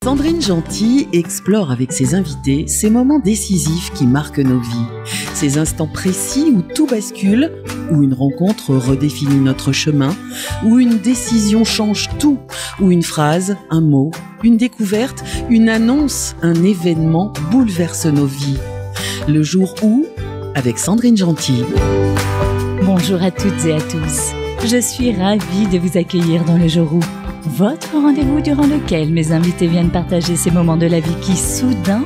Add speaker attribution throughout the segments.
Speaker 1: Sandrine Gentil explore avec ses invités ces moments décisifs qui marquent nos vies. Ces instants précis où tout bascule, où une rencontre redéfinit notre chemin, où une décision change tout, où une phrase, un mot, une découverte, une annonce, un événement bouleverse nos vies. Le jour où, avec Sandrine Gentil.
Speaker 2: Bonjour à toutes et à tous. Je suis ravie de vous accueillir dans le jour où. Votre rendez-vous durant lequel mes invités viennent partager ces moments de la vie qui, soudain,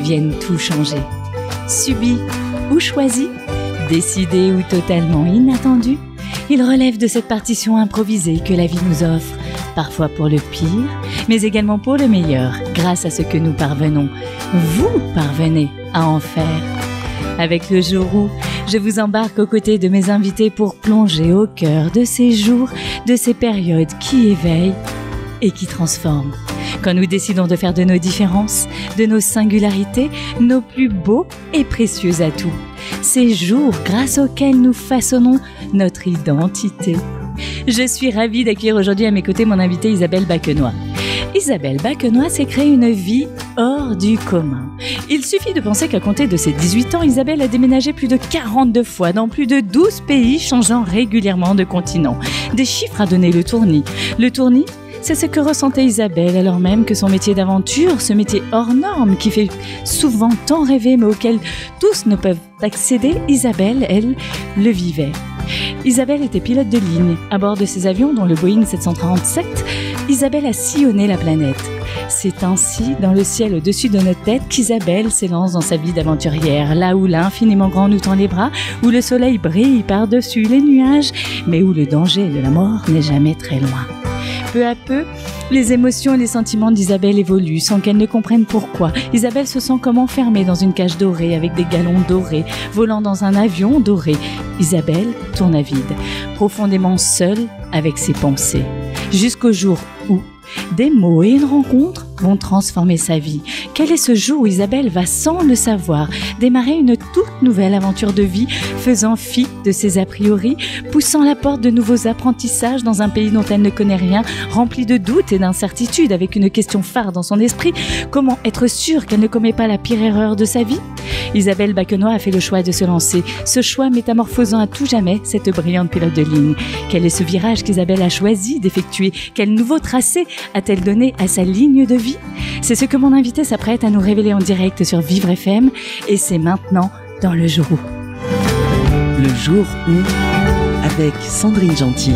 Speaker 2: viennent tout changer. Subis ou choisis, décidés ou totalement inattendus, ils relèvent de cette partition improvisée que la vie nous offre, parfois pour le pire, mais également pour le meilleur, grâce à ce que nous parvenons. Vous parvenez à en faire. Avec le jour où, je vous embarque aux côtés de mes invités pour plonger au cœur de ces jours, de ces périodes qui éveillent et qui transforment. Quand nous décidons de faire de nos différences, de nos singularités, nos plus beaux et précieux atouts. Ces jours grâce auxquels nous façonnons notre identité. Je suis ravie d'accueillir aujourd'hui à mes côtés mon invitée Isabelle Baquenois. Isabelle Baquenois s'est créée une vie hors du commun. Il suffit de penser qu'à compter de ses 18 ans, Isabelle a déménagé plus de 42 fois dans plus de 12 pays, changeant régulièrement de continent. Des chiffres à donner le tournis. Le tournis, c'est ce que ressentait Isabelle alors même que son métier d'aventure, ce métier hors norme qui fait souvent tant rêver mais auquel tous ne peuvent accéder, Isabelle, elle, le vivait. Isabelle était pilote de ligne. À bord de ses avions, dont le Boeing 737, Isabelle a sillonné la planète. C'est ainsi, dans le ciel au-dessus de notre tête, qu'Isabelle s'élance dans sa vie d'aventurière, là où l'infiniment grand nous tend les bras, où le soleil brille par-dessus les nuages, mais où le danger de la mort n'est jamais très loin. Peu à peu, les émotions et les sentiments d'Isabelle évoluent sans qu'elle ne comprenne pourquoi. Isabelle se sent comme enfermée dans une cage dorée avec des galons dorés, volant dans un avion doré. Isabelle tourne à vide, profondément seule avec ses pensées. Jusqu'au jour où des mots et une rencontre vont transformer sa vie. Quel est ce jour où Isabelle va, sans le savoir, démarrer une toute nouvelle aventure de vie, faisant fi de ses a priori, poussant la porte de nouveaux apprentissages dans un pays dont elle ne connaît rien, rempli de doutes et d'incertitudes, avec une question phare dans son esprit: comment être sûre qu'elle ne commet pas la pire erreur de sa vie? Isabelle Baquenois a fait le choix de se lancer, ce choix métamorphosant à tout jamais cette brillante pilote de ligne. Quel est ce virage qu'Isabelle a choisi d'effectuer? Quel nouveau tracé a-t-elle donné à sa ligne de vie? C'est ce que mon invité s'apprête à nous révéler en direct sur Vivre FM, et c'est maintenant dans le jour où.
Speaker 1: Le jour où, avec Sandrine Gentil.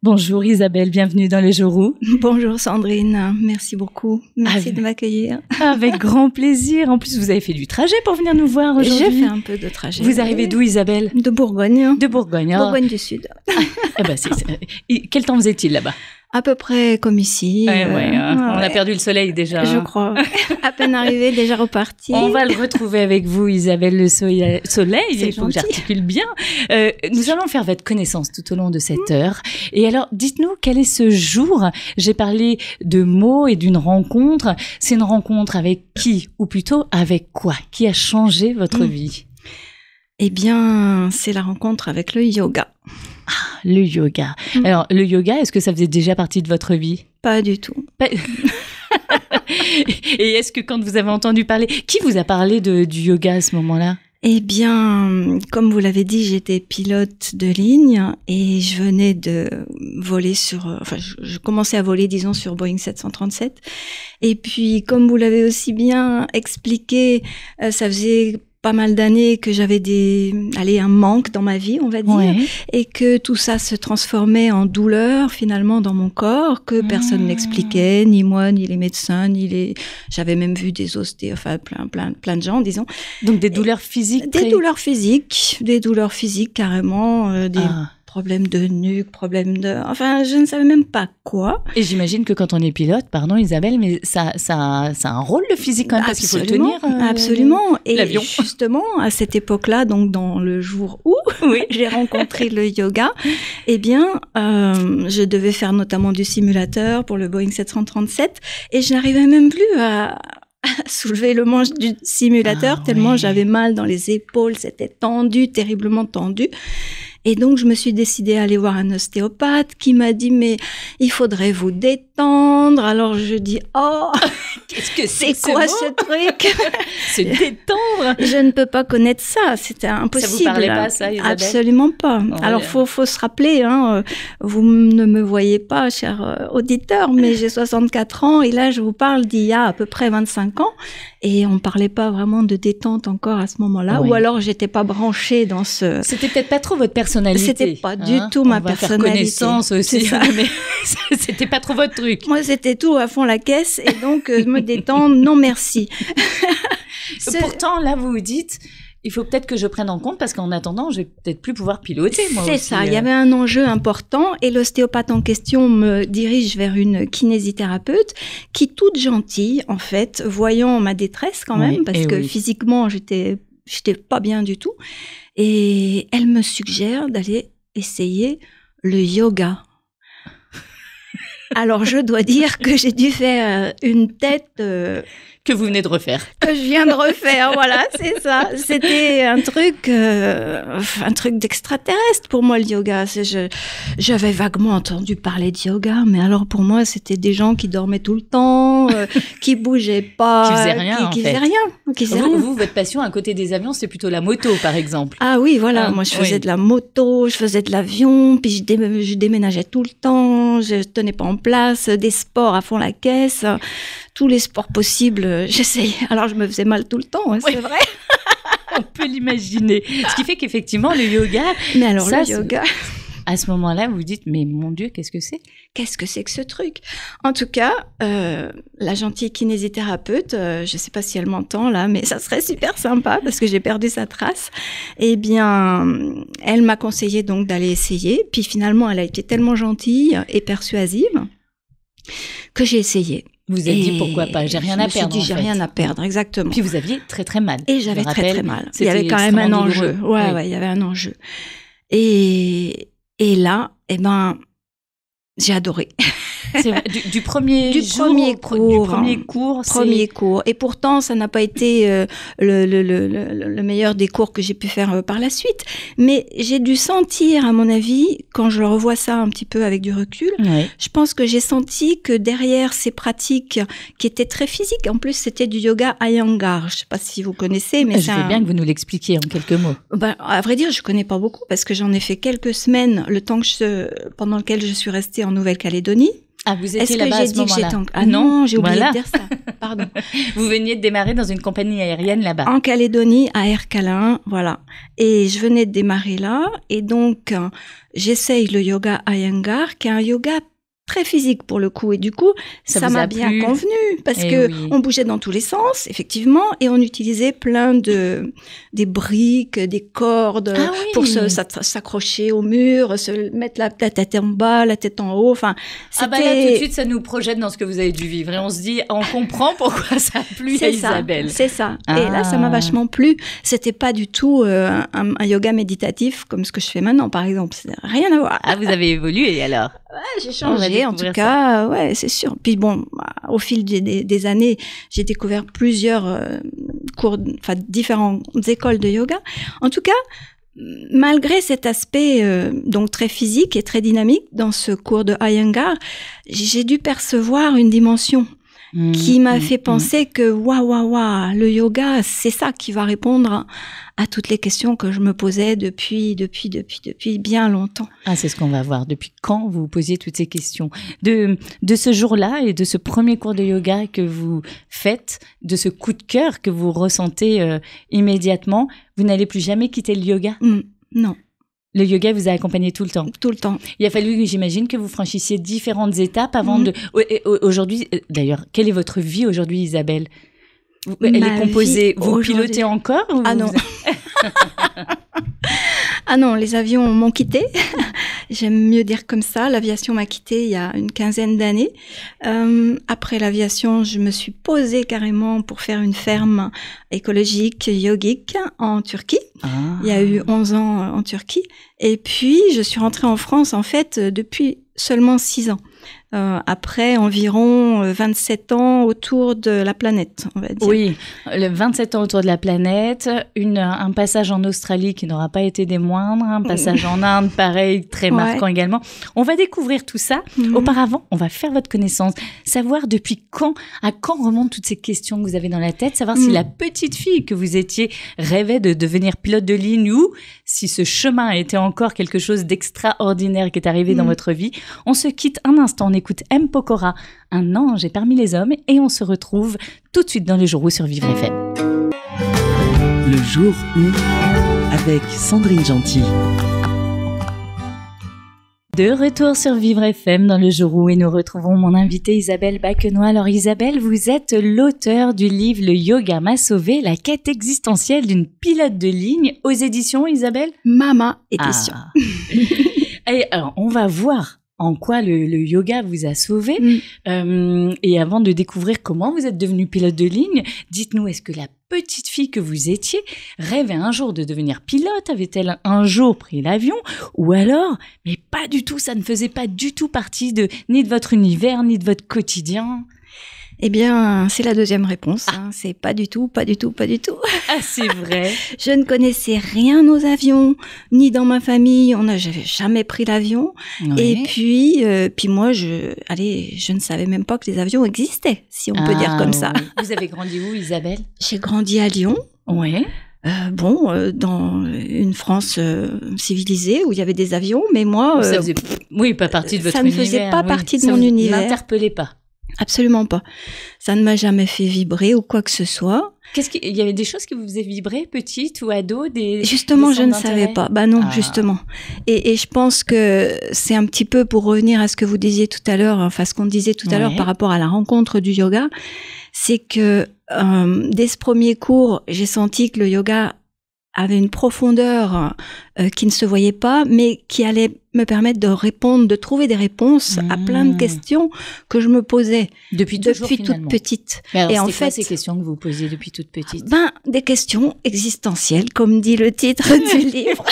Speaker 2: Bonjour Isabelle, bienvenue dans le jour où.
Speaker 3: Bonjour Sandrine, merci beaucoup. Merci de m'accueillir.
Speaker 2: Avec grand plaisir. En plus, vous avez fait du trajet pour venir nous voir aujourd'hui.
Speaker 3: J'ai fait un peu de trajet.
Speaker 2: Vous arrivez d'où, Isabelle?
Speaker 3: De Bourgogne.
Speaker 2: De Bourgogne.
Speaker 3: Bourgogne du Sud.
Speaker 2: Quel temps faisait-il là-bas?
Speaker 3: À peu près comme ici.
Speaker 2: On a perdu le soleil déjà.
Speaker 3: Je crois. À peine arrivé, déjà reparti.
Speaker 2: On va le retrouver avec vous, Isabelle, le soleil. Il faut que j'articule bien. Nous allons faire votre connaissance tout au long de cette heure. Et alors, dites-nous, quel est ce jour? J'ai parlé de mots et d'une rencontre. C'est une rencontre avec qui? Ou plutôt avec quoi? Qui a changé votre vie?
Speaker 3: Eh bien, c'est la rencontre avec le yoga.
Speaker 2: Ah, le yoga. Alors, le yoga, est-ce que ça faisait déjà partie de votre vie?
Speaker 3: Pas du tout.
Speaker 2: Et est-ce que quand vous avez entendu parler, qui vous a parlé du yoga à ce moment-là?
Speaker 3: Eh bien, comme vous l'avez dit, j'étais pilote de ligne et je venais de voler je commençais à voler, disons, sur Boeing 737. Et puis, comme vous l'avez aussi bien expliqué, ça faisait pas mal d'années que j'avais un manque dans ma vie, on va dire, et que tout ça se transformait en douleur finalement dans mon corps, que personne n'expliquait, ni moi, ni les médecins, j'avais même vu des ostéos, plein de gens, disons.
Speaker 2: Donc des douleurs physiques?
Speaker 3: Des douleurs physiques carrément, problèmes de nuque, je ne savais même pas quoi.
Speaker 2: Et j'imagine que quand on est pilote, pardon Isabelle, mais ça a un rôle le physique quand même, parce qu'il faut le tenir.
Speaker 3: Absolument. Et
Speaker 2: l'avion.
Speaker 3: Justement, à cette époque-là, donc dans le jour où j'ai rencontré le yoga, eh bien, je devais faire notamment du simulateur pour le Boeing 737 et je n'arrivais même plus à soulever le manche du simulateur tellement j'avais mal dans les épaules, c'était tendu, terriblement tendu. Et donc, je me suis décidée à aller voir un ostéopathe qui m'a dit, mais il faudrait vous détendre. Alors, je dis, oh,
Speaker 2: qu'est-ce que
Speaker 3: c'est quoi ce truc?
Speaker 2: Se détendre?
Speaker 3: Je ne peux pas connaître ça. C'était impossible.
Speaker 2: Ça vous parlait pas, ça, Isabelle?
Speaker 3: Absolument pas.
Speaker 2: Oh,
Speaker 3: alors, faut se rappeler, hein, vous ne me voyez pas, cher auditeur, mais j'ai 64 ans et là, je vous parle d'il y a à peu près 25 ans. Et on parlait pas vraiment de détente encore à ce moment-là, ou alors j'étais pas branchée dans ce...
Speaker 2: C'était peut-être pas trop votre personnalité.
Speaker 3: C'était pas du tout ma personnalité.
Speaker 2: Faire connaissance aussi, mais c'était pas trop votre truc.
Speaker 3: Moi, c'était tout à fond la caisse, et donc me détendre, non merci.
Speaker 2: Pourtant, là, vous vous dites... Il faut peut-être que je prenne en compte parce qu'en attendant, je vais peut-être plus pouvoir piloter, moi aussi.
Speaker 3: C'est ça, il y avait un enjeu important et l'ostéopathe en question me dirige vers une kinésithérapeute qui, toute gentille, en fait, voyant ma détresse quand même, parce que physiquement, j'étais pas bien du tout. Et elle me suggère d'aller essayer le yoga. Alors, je dois dire que j'ai dû faire une tête...
Speaker 2: que vous venez de refaire.
Speaker 3: Que je viens de refaire, voilà, c'est ça. C'était un truc d'extraterrestre pour moi, le yoga. J'avais vaguement entendu parler de yoga, mais alors pour moi, c'était des gens qui dormaient tout le temps, qui bougeaient pas,
Speaker 2: qui faisaient rien,
Speaker 3: qui faisaient rien.
Speaker 2: Vous, votre passion à côté des avions, c'est plutôt la moto, par exemple.
Speaker 3: Ah oui, voilà. Moi, je faisais de la moto, je faisais de l'avion, puis je déménageais tout le temps, je tenais pas en place, des sports à fond la caisse. Tous les sports possibles, j'essayais. Alors, je me faisais mal tout le temps, hein, c'est vrai.
Speaker 2: On peut l'imaginer. Ce qui fait qu'effectivement, le yoga...
Speaker 3: Mais alors, ça, le yoga...
Speaker 2: À ce moment-là, vous vous dites, mais mon Dieu, qu'est-ce que c'est?
Speaker 3: Qu'est-ce que c'est que ce truc? En tout cas, la gentille kinésithérapeute, je ne sais pas si elle m'entend là, mais ça serait super sympa parce que j'ai perdu sa trace. Eh bien, elle m'a conseillé donc d'aller essayer. Puis finalement, elle a été tellement gentille et persuasive que j'ai essayé.
Speaker 2: Vous vous êtes dit pourquoi pas, j'ai rien à perdre.
Speaker 3: Je me suis dit j'ai rien à perdre, exactement.
Speaker 2: Puis vous aviez très très mal.
Speaker 3: Et j'avais très mal. Il y avait quand même un enjeu. Ouais, il y avait un enjeu. Et là, eh ben, j'ai adoré.
Speaker 2: C'est vrai, du premier cours.
Speaker 3: Et pourtant, ça n'a pas été le meilleur des cours que j'ai pu faire par la suite. Mais j'ai dû sentir, à mon avis, quand je revois ça un petit peu avec du recul, je pense que j'ai senti que derrière ces pratiques qui étaient très physiques, en plus, c'était du yoga Iyengar. Je ne sais pas si vous connaissez, mais
Speaker 2: je veux bien que vous nous l'expliquiez en quelques mots.
Speaker 3: Ben, à vrai dire, je connais pas beaucoup parce que j'en ai fait quelques semaines, le temps pendant lequel je suis restée en Nouvelle-Calédonie.
Speaker 2: Ah, vous étiez là-bas à ce moment-là?
Speaker 3: Ah non, j'ai oublié de dire ça. Pardon.
Speaker 2: Vous veniez de démarrer dans une compagnie aérienne là-bas?
Speaker 3: En Calédonie, à Air Calin, voilà. Et je venais de démarrer là. Et donc, j'essaye le yoga Iyengar, qui est un yoga très physique pour le coup. Et du coup, ça m'a bien convenu parce que on bougeait dans tous les sens, effectivement, et on utilisait plein des briques, des cordes pour s'accrocher au mur, se mettre la tête en bas, la tête en haut. Enfin,
Speaker 2: là, tout de suite, ça nous projette dans ce que vous avez dû vivre. Et on se dit, on comprend pourquoi ça a plu à Isabelle.
Speaker 3: C'est ça. Et là, ça m'a vachement plu. C'était pas du tout un yoga méditatif comme ce que je fais maintenant, par exemple. Rien à voir.
Speaker 2: Ah, vous avez évolué alors?
Speaker 3: Ouais, j'ai changé, en tout cas, ouais, c'est sûr. Puis bon, au fil des années, j'ai découvert plusieurs cours, enfin différentes écoles de yoga. En tout cas, malgré cet aspect donc très physique et très dynamique dans ce cours de Iyengar, j'ai dû percevoir une dimension qui m'a fait penser que waouh, le yoga, c'est ça qui va répondre à toutes les questions que je me posais depuis bien longtemps.
Speaker 2: Ah, c'est ce qu'on va voir. Depuis quand vous vous posiez toutes ces questions? De ce jour-là et de ce premier cours de yoga que vous faites, de ce coup de cœur que vous ressentez immédiatement, vous n'allez plus jamais quitter le yoga?
Speaker 3: Non.
Speaker 2: Le yoga vous a accompagné tout le temps? Tout le temps. Il a fallu, j'imagine, que vous franchissiez différentes étapes avant de... Aujourd'hui, d'ailleurs, quelle est votre vie aujourd'hui, Isabelle? Elle est composée... Vous pilotez encore ou
Speaker 3: Ah non. Ah non, les avions m'ont quitté. J'aime mieux dire comme ça. L'aviation m'a quitté il y a une quinzaine d'années. Après l'aviation, je me suis posée carrément pour faire une ferme écologique, yogique en Turquie. Il y a eu 11 ans en Turquie. Et puis, je suis rentrée en France, en fait, depuis seulement 6 ans. après environ 27 ans autour de la planète, on va dire.
Speaker 2: Oui, 27 ans autour de la planète, un passage en Australie qui n'aura pas été des moindres, un passage en Inde, pareil, très marquant également. On va découvrir tout ça. Auparavant, on va faire votre connaissance, savoir depuis à quand remontent toutes ces questions que vous avez dans la tête, savoir si la petite fille que vous étiez rêvait de devenir pilote de ligne ou si ce chemin était encore quelque chose d'extraordinaire qui est arrivé dans votre vie. On se quitte un instant, on écoute M. Pokora, Un ange est parmi les hommes, et on se retrouve tout de suite dans Le Jour où sur Vivre FM.
Speaker 1: Le jour où, avec Sandrine Gentil.
Speaker 2: De retour sur Vivre FM dans Le Jour où, et nous retrouvons mon invitée Isabelle Baquenois. Alors Isabelle, vous êtes l'auteure du livre Le yoga m'a sauvé, la quête existentielle d'une pilote de ligne, aux éditions Isabelle
Speaker 3: Mama Édition.
Speaker 2: Et alors, on va voir en quoi le yoga vous a sauvé. Et avant de découvrir comment vous êtes devenue pilote de ligne, dites-nous, est-ce que la petite fille que vous étiez rêvait un jour de devenir pilote? Avait-elle un jour pris l'avion? Ou alors, mais pas du tout, ça ne faisait pas du tout partie ni de votre univers, ni de votre quotidien?
Speaker 3: Eh bien, c'est la deuxième réponse. C'est pas du tout, pas du tout, pas du tout.
Speaker 2: Ah, c'est vrai.
Speaker 3: Je ne connaissais rien aux avions, ni dans ma famille. J'avais jamais pris l'avion. Oui. Et puis moi, je ne savais même pas que les avions existaient, si on peut dire comme ça.
Speaker 2: Oui. Vous avez grandi où, Isabelle?
Speaker 3: J'ai grandi à Lyon.
Speaker 2: Oui.
Speaker 3: Dans une France civilisée où il y avait des avions, mais moi,
Speaker 2: ça faisait, pas partie de votre univers.
Speaker 3: Ça ne faisait pas partie de mon univers.
Speaker 2: Ça ne l'interpellait pas.
Speaker 3: Absolument pas. Ça ne m'a jamais fait vibrer ou quoi que ce soit.
Speaker 2: Il y avait des choses qui vous faisaient vibrer, petite ou ado,
Speaker 3: Justement, je ne savais pas. Bah non, justement. Et je pense que c'est un petit peu pour revenir à ce que vous disiez tout à l'heure, enfin ce qu'on disait tout à l'heure par rapport à la rencontre du yoga, c'est que dès ce premier cours, j'ai senti que le yoga avait une profondeur qui ne se voyait pas, mais qui allait me permettre de trouver des réponses à plein de questions que je me posais depuis toute petite.
Speaker 2: Mais alors, et en fait, quoi ces questions que vous posiez depuis toute petite?
Speaker 3: Des questions existentielles, comme dit le titre du livre.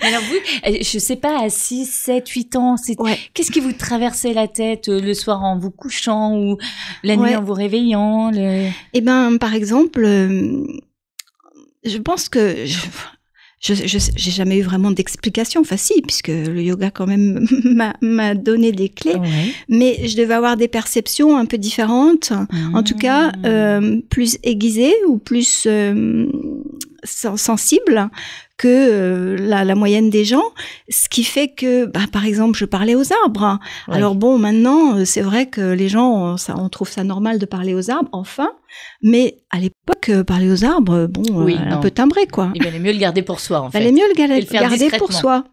Speaker 2: Mais alors vous, je sais pas, à 6, 7, 8 ans, qu'est-ce qui vous traversait la tête le soir en vous couchant ou la nuit en vous réveillant?
Speaker 3: Eh ben, par exemple, je pense que j'ai jamais eu vraiment d'explication. Enfin si, puisque le yoga quand même m'a donné des clés. Mais je devais avoir des perceptions un peu différentes. En tout cas, plus aiguisées ou plus sensibles que la moyenne des gens, ce qui fait que, par exemple, je parlais aux arbres. Alors bon, maintenant, c'est vrai que les gens, on trouve ça normal de parler aux arbres, enfin, mais à l'époque, parler aux arbres, un peu timbré, quoi.
Speaker 2: Il valait mieux le garder pour soi, en fait.
Speaker 3: Il valait mieux le garder pour soi.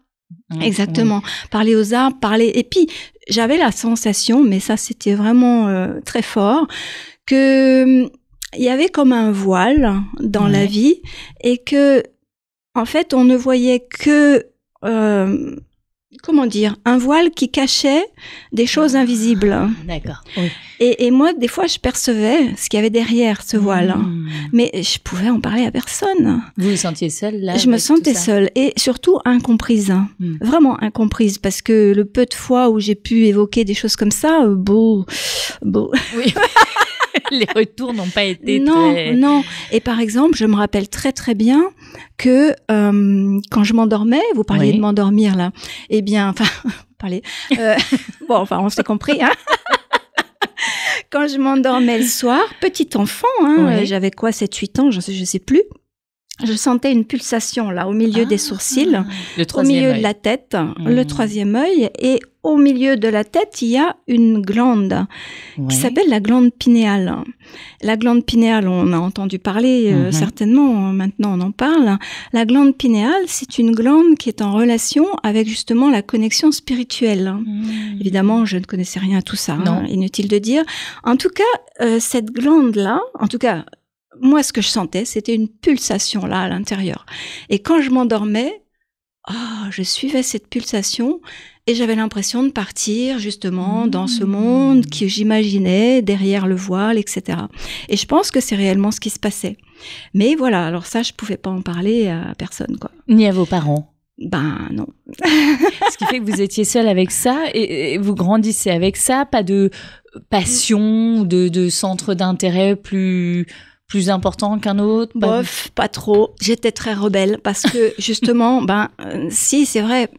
Speaker 3: Exactement. Parler aux arbres, et puis, j'avais la sensation, mais ça, c'était vraiment très fort, que il y avait comme un voile dans la vie, et que en fait, on ne voyait que, un voile qui cachait des choses invisibles.
Speaker 2: D'accord.
Speaker 3: Et moi, des fois, je percevais ce qu'il y avait derrière ce voile, mais je pouvais en parler à personne.
Speaker 2: Vous vous sentiez seule, là?
Speaker 3: Je me sentais seule et surtout incomprise. Vraiment incomprise, parce que le peu de fois où j'ai pu évoquer des choses comme ça,
Speaker 2: Oui. Les retours n'ont pas été
Speaker 3: Non. Et par exemple, je me rappelle très très bien que quand je m'endormais, vous parliez de m'endormir là, eh bien, on s'est compris, hein. Quand je m'endormais le soir, petit enfant, j'avais quoi, 7-8 ans, je sais plus. Je sentais une pulsation là au milieu des sourcils, au milieu de la tête, le troisième œil, et au milieu de la tête, il y a une glande qui s'appelle la glande pinéale. La glande pinéale, on a entendu parler certainement, maintenant on en parle. La glande pinéale, c'est une glande qui est en relation avec justement la connexion spirituelle. Évidemment, je ne connaissais rien à tout ça, inutile de dire. En tout cas, cette glande-là, moi, ce que je sentais, c'était une pulsation là à l'intérieur. Et quand je m'endormais, je suivais cette pulsation et j'avais l'impression de partir justement dans ce monde que j'imaginais derrière le voile, etc. Et je pense que c'est réellement ce qui se passait. Mais voilà, alors ça, je pouvais pas en parler à personne, quoi.
Speaker 2: Ni à vos parents?
Speaker 3: Ben non.
Speaker 2: Ce qui fait que vous étiez seule avec ça et vous grandissez avec ça, pas de passion, de centre d'intérêt plus important qu'un autre.
Speaker 3: Bof, pas trop. J'étais très rebelle parce que justement, si c'est vrai.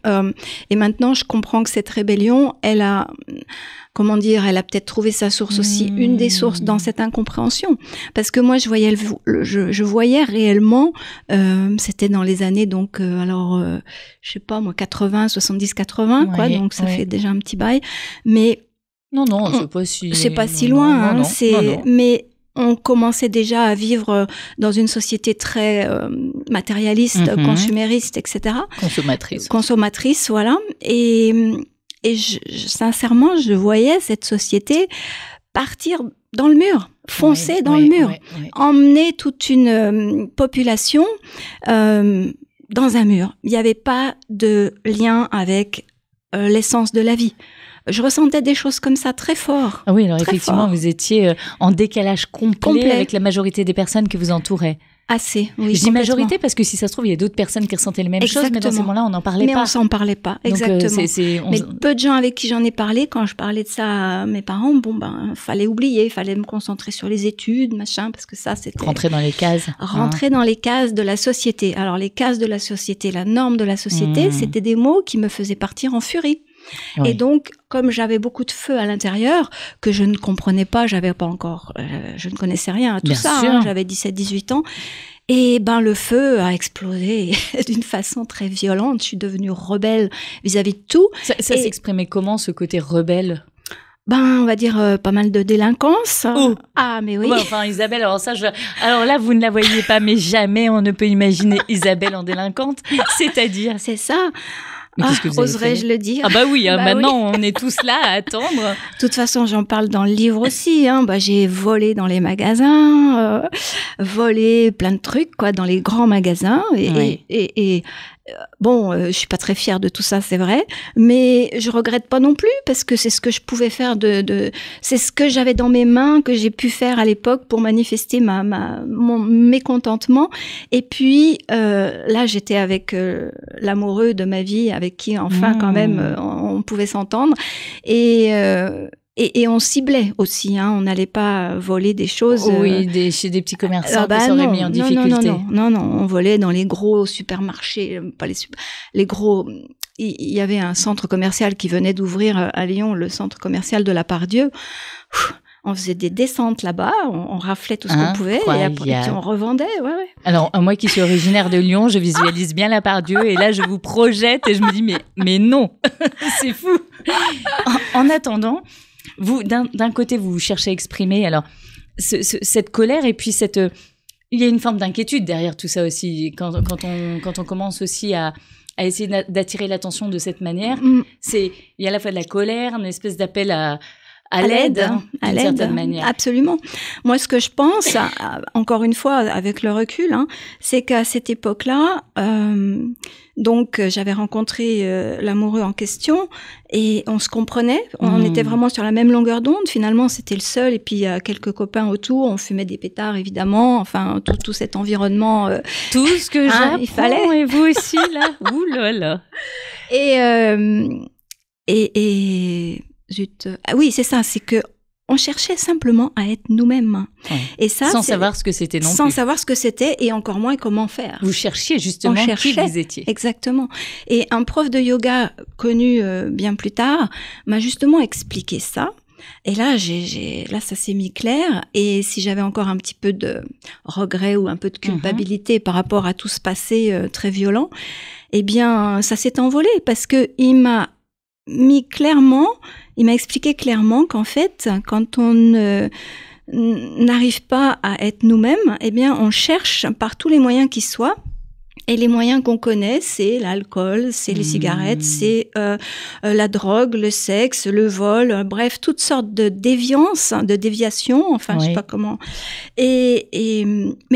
Speaker 3: Et maintenant, je comprends que cette rébellion, elle a peut-être trouvé sa source aussi, une des sources dans cette incompréhension. Parce que moi, je voyais réellement, c'était dans les années, donc, je sais pas, moi, 80, 70, 80, quoi, donc ça fait déjà un petit bail. Mais.
Speaker 2: Non, c'est pas si
Speaker 3: loin, non. Mais on commençait déjà à vivre dans une société très matérialiste, consumériste, etc. Consommatrice, voilà. Et sincèrement, je voyais cette société partir dans le mur, foncer dans le mur, emmener toute une population dans un mur. Il n'y avait pas de lien avec l'essence de la vie. Je ressentais des choses comme ça très fort.
Speaker 2: Ah oui, alors effectivement, vous étiez en décalage complet avec la majorité des personnes qui vous entouraient.
Speaker 3: Assez, oui.
Speaker 2: Je dis majorité parce que si ça se trouve, il y a d'autres personnes qui ressentaient les mêmes choses, mais dans ces moments-là, on n'en parlait pas.
Speaker 3: Mais on s'en parlait pas, exactement.
Speaker 2: Donc,
Speaker 3: mais peu de gens avec qui j'en ai parlé, quand je parlais de ça à mes parents, fallait oublier, fallait me concentrer sur les études, machin, parce que ça, c'était...
Speaker 2: Rentrer dans les cases.
Speaker 3: Rentrer dans les cases de la société. Alors, les cases de la société, la norme de la société, c'était des mots qui me faisaient partir en furie. Oui. Et donc, comme j'avais beaucoup de feu à l'intérieur, que je ne comprenais pas, j'avais pas encore, je ne connaissais rien à tout ça, j'avais 17-18 ans, et le feu a explosé d'une façon très violente. Je suis devenue rebelle vis-à-vis de tout.
Speaker 2: Ça s'exprimait comment, ce côté rebelle ?
Speaker 3: On va dire pas mal de délinquance.
Speaker 2: Oh.
Speaker 3: Ah, mais oui.
Speaker 2: Enfin, Isabelle, alors là, vous ne la voyez pas, mais jamais on ne peut imaginer Isabelle en délinquante. C'est-à-dire ?
Speaker 3: C'est ça. Oserais-je le dire ?
Speaker 2: Ah oui, maintenant, on est tous là à attendre.
Speaker 3: De toute façon, j'en parle dans le livre aussi. J'ai volé dans les magasins, volé plein de trucs, quoi, dans les grands magasins. Je suis pas très fière de tout ça, c'est vrai, mais je regrette pas non plus parce que c'est ce que je pouvais faire c'est ce que j'avais dans mes mains, que j'ai pu faire à l'époque pour manifester mon mécontentement. Et puis là, j'étais avec l'amoureux de ma vie, avec qui enfin quand même on pouvait s'entendre et on ciblait aussi, on n'allait pas voler des choses.
Speaker 2: Oui, chez des petits commerçants qui seraient mis en difficulté.
Speaker 3: Non, on volait dans les gros supermarchés, pas les gros. Il y avait un centre commercial qui venait d'ouvrir à Lyon, le centre commercial de la Part-Dieu. On faisait des descentes là-bas, on raflait tout ce qu'on pouvait et après on revendait. Ouais.
Speaker 2: Alors, moi qui suis originaire de Lyon, je visualise bien la Part-Dieu et là, je vous projette et je me dis, mais non, c'est fou. En attendant, vous, d'un côté, vous cherchez à exprimer alors cette colère et puis il y a une forme d'inquiétude derrière tout ça aussi. Quand on commence aussi à essayer d'attirer l'attention de cette manière, il y a à la fois de la colère, une espèce d'appel à l'aide, d'une certaine manière.
Speaker 3: Absolument. Moi, ce que je pense, encore une fois, avec le recul, c'est qu'à cette époque-là, j'avais rencontré l'amoureux en question et on se comprenait. On était vraiment sur la même longueur d'onde. Finalement, c'était le seul. Et puis, il y a quelques copains autour. On fumait des pétards, évidemment. Enfin, tout cet environnement.
Speaker 2: Tout ce que j'apprends,
Speaker 3: il fallait.
Speaker 2: Et vous aussi, là. Ouh là là.
Speaker 3: Oui, c'est ça, c'est que on cherchait simplement à être nous-mêmes.
Speaker 2: Ouais. Et ça, sans savoir ce que c'était non plus.
Speaker 3: Sans savoir ce que c'était et encore moins comment faire.
Speaker 2: Vous cherchiez justement qui vous étiez.
Speaker 3: Exactement. Et un prof de yoga connu bien plus tard m'a justement expliqué ça. Et là, là, ça s'est mis clair. Et si j'avais encore un petit peu de regret ou un peu de culpabilité par rapport à tout ce passé très violent, eh bien, ça s'est envolé parce que il m'a expliqué clairement qu'en fait, quand on n'arrive pas à être nous-mêmes, eh bien, on cherche par tous les moyens qui soient. Et les moyens qu'on connaît, c'est l'alcool, c'est les cigarettes, c'est la drogue, le sexe, le vol, bref, toutes sortes de déviances, de déviations, enfin, je sais pas comment. Mais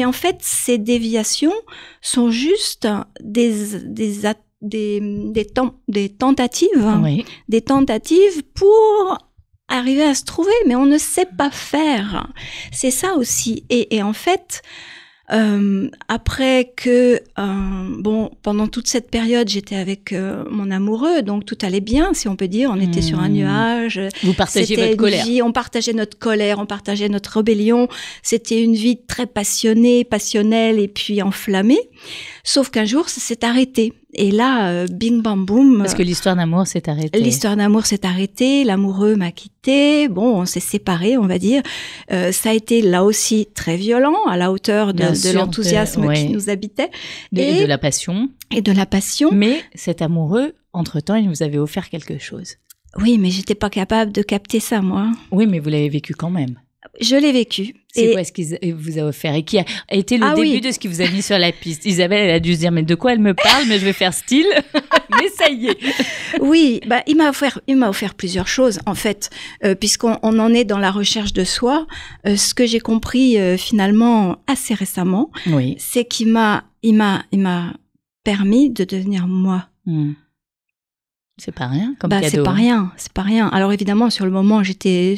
Speaker 3: en fait, ces déviations sont juste des tentatives pour arriver à se trouver, mais on ne sait pas faire. C'est ça aussi. Et en fait, Après que, pendant toute cette période, j'étais avec mon amoureux, donc tout allait bien, si on peut dire. On était sur un nuage.
Speaker 2: Vous partagez votre colère.
Speaker 3: On partageait notre colère, on partageait notre rébellion. C'était une vie très passionnée, passionnelle et puis enflammée. Sauf qu'un jour, ça s'est arrêté. Et là, bing bam boum.
Speaker 2: Parce que l'histoire d'amour s'est arrêtée.
Speaker 3: L'histoire d'amour s'est arrêtée, l'amoureux m'a quitté. Bon, on s'est séparés, on va dire. Ça a été là aussi très violent, à la hauteur de l'enthousiasme qui nous habitait.
Speaker 2: Et de la passion.
Speaker 3: Et de la passion.
Speaker 2: Mais cet amoureux, entre-temps, il vous avait offert quelque chose.
Speaker 3: Oui, mais j'étais pas capable de capter ça, moi.
Speaker 2: Oui, mais vous l'avez vécu quand même.
Speaker 3: Je l'ai vécu.
Speaker 2: C'est quoi ce qu'il vous a offert et qui a été le début de ce qui vous a mis sur la piste? Isabelle, elle a dû se dire, mais de quoi elle me parle? Mais je vais faire style. Mais ça y est.
Speaker 3: Oui, il m'a offert plusieurs choses, en fait, puisqu'on en est dans la recherche de soi. Ce que j'ai compris finalement assez récemment, c'est qu'il m'a permis de devenir moi.
Speaker 2: C'est pas rien comme cadeau.
Speaker 3: C'est pas rien. Alors évidemment, sur le moment, j'étais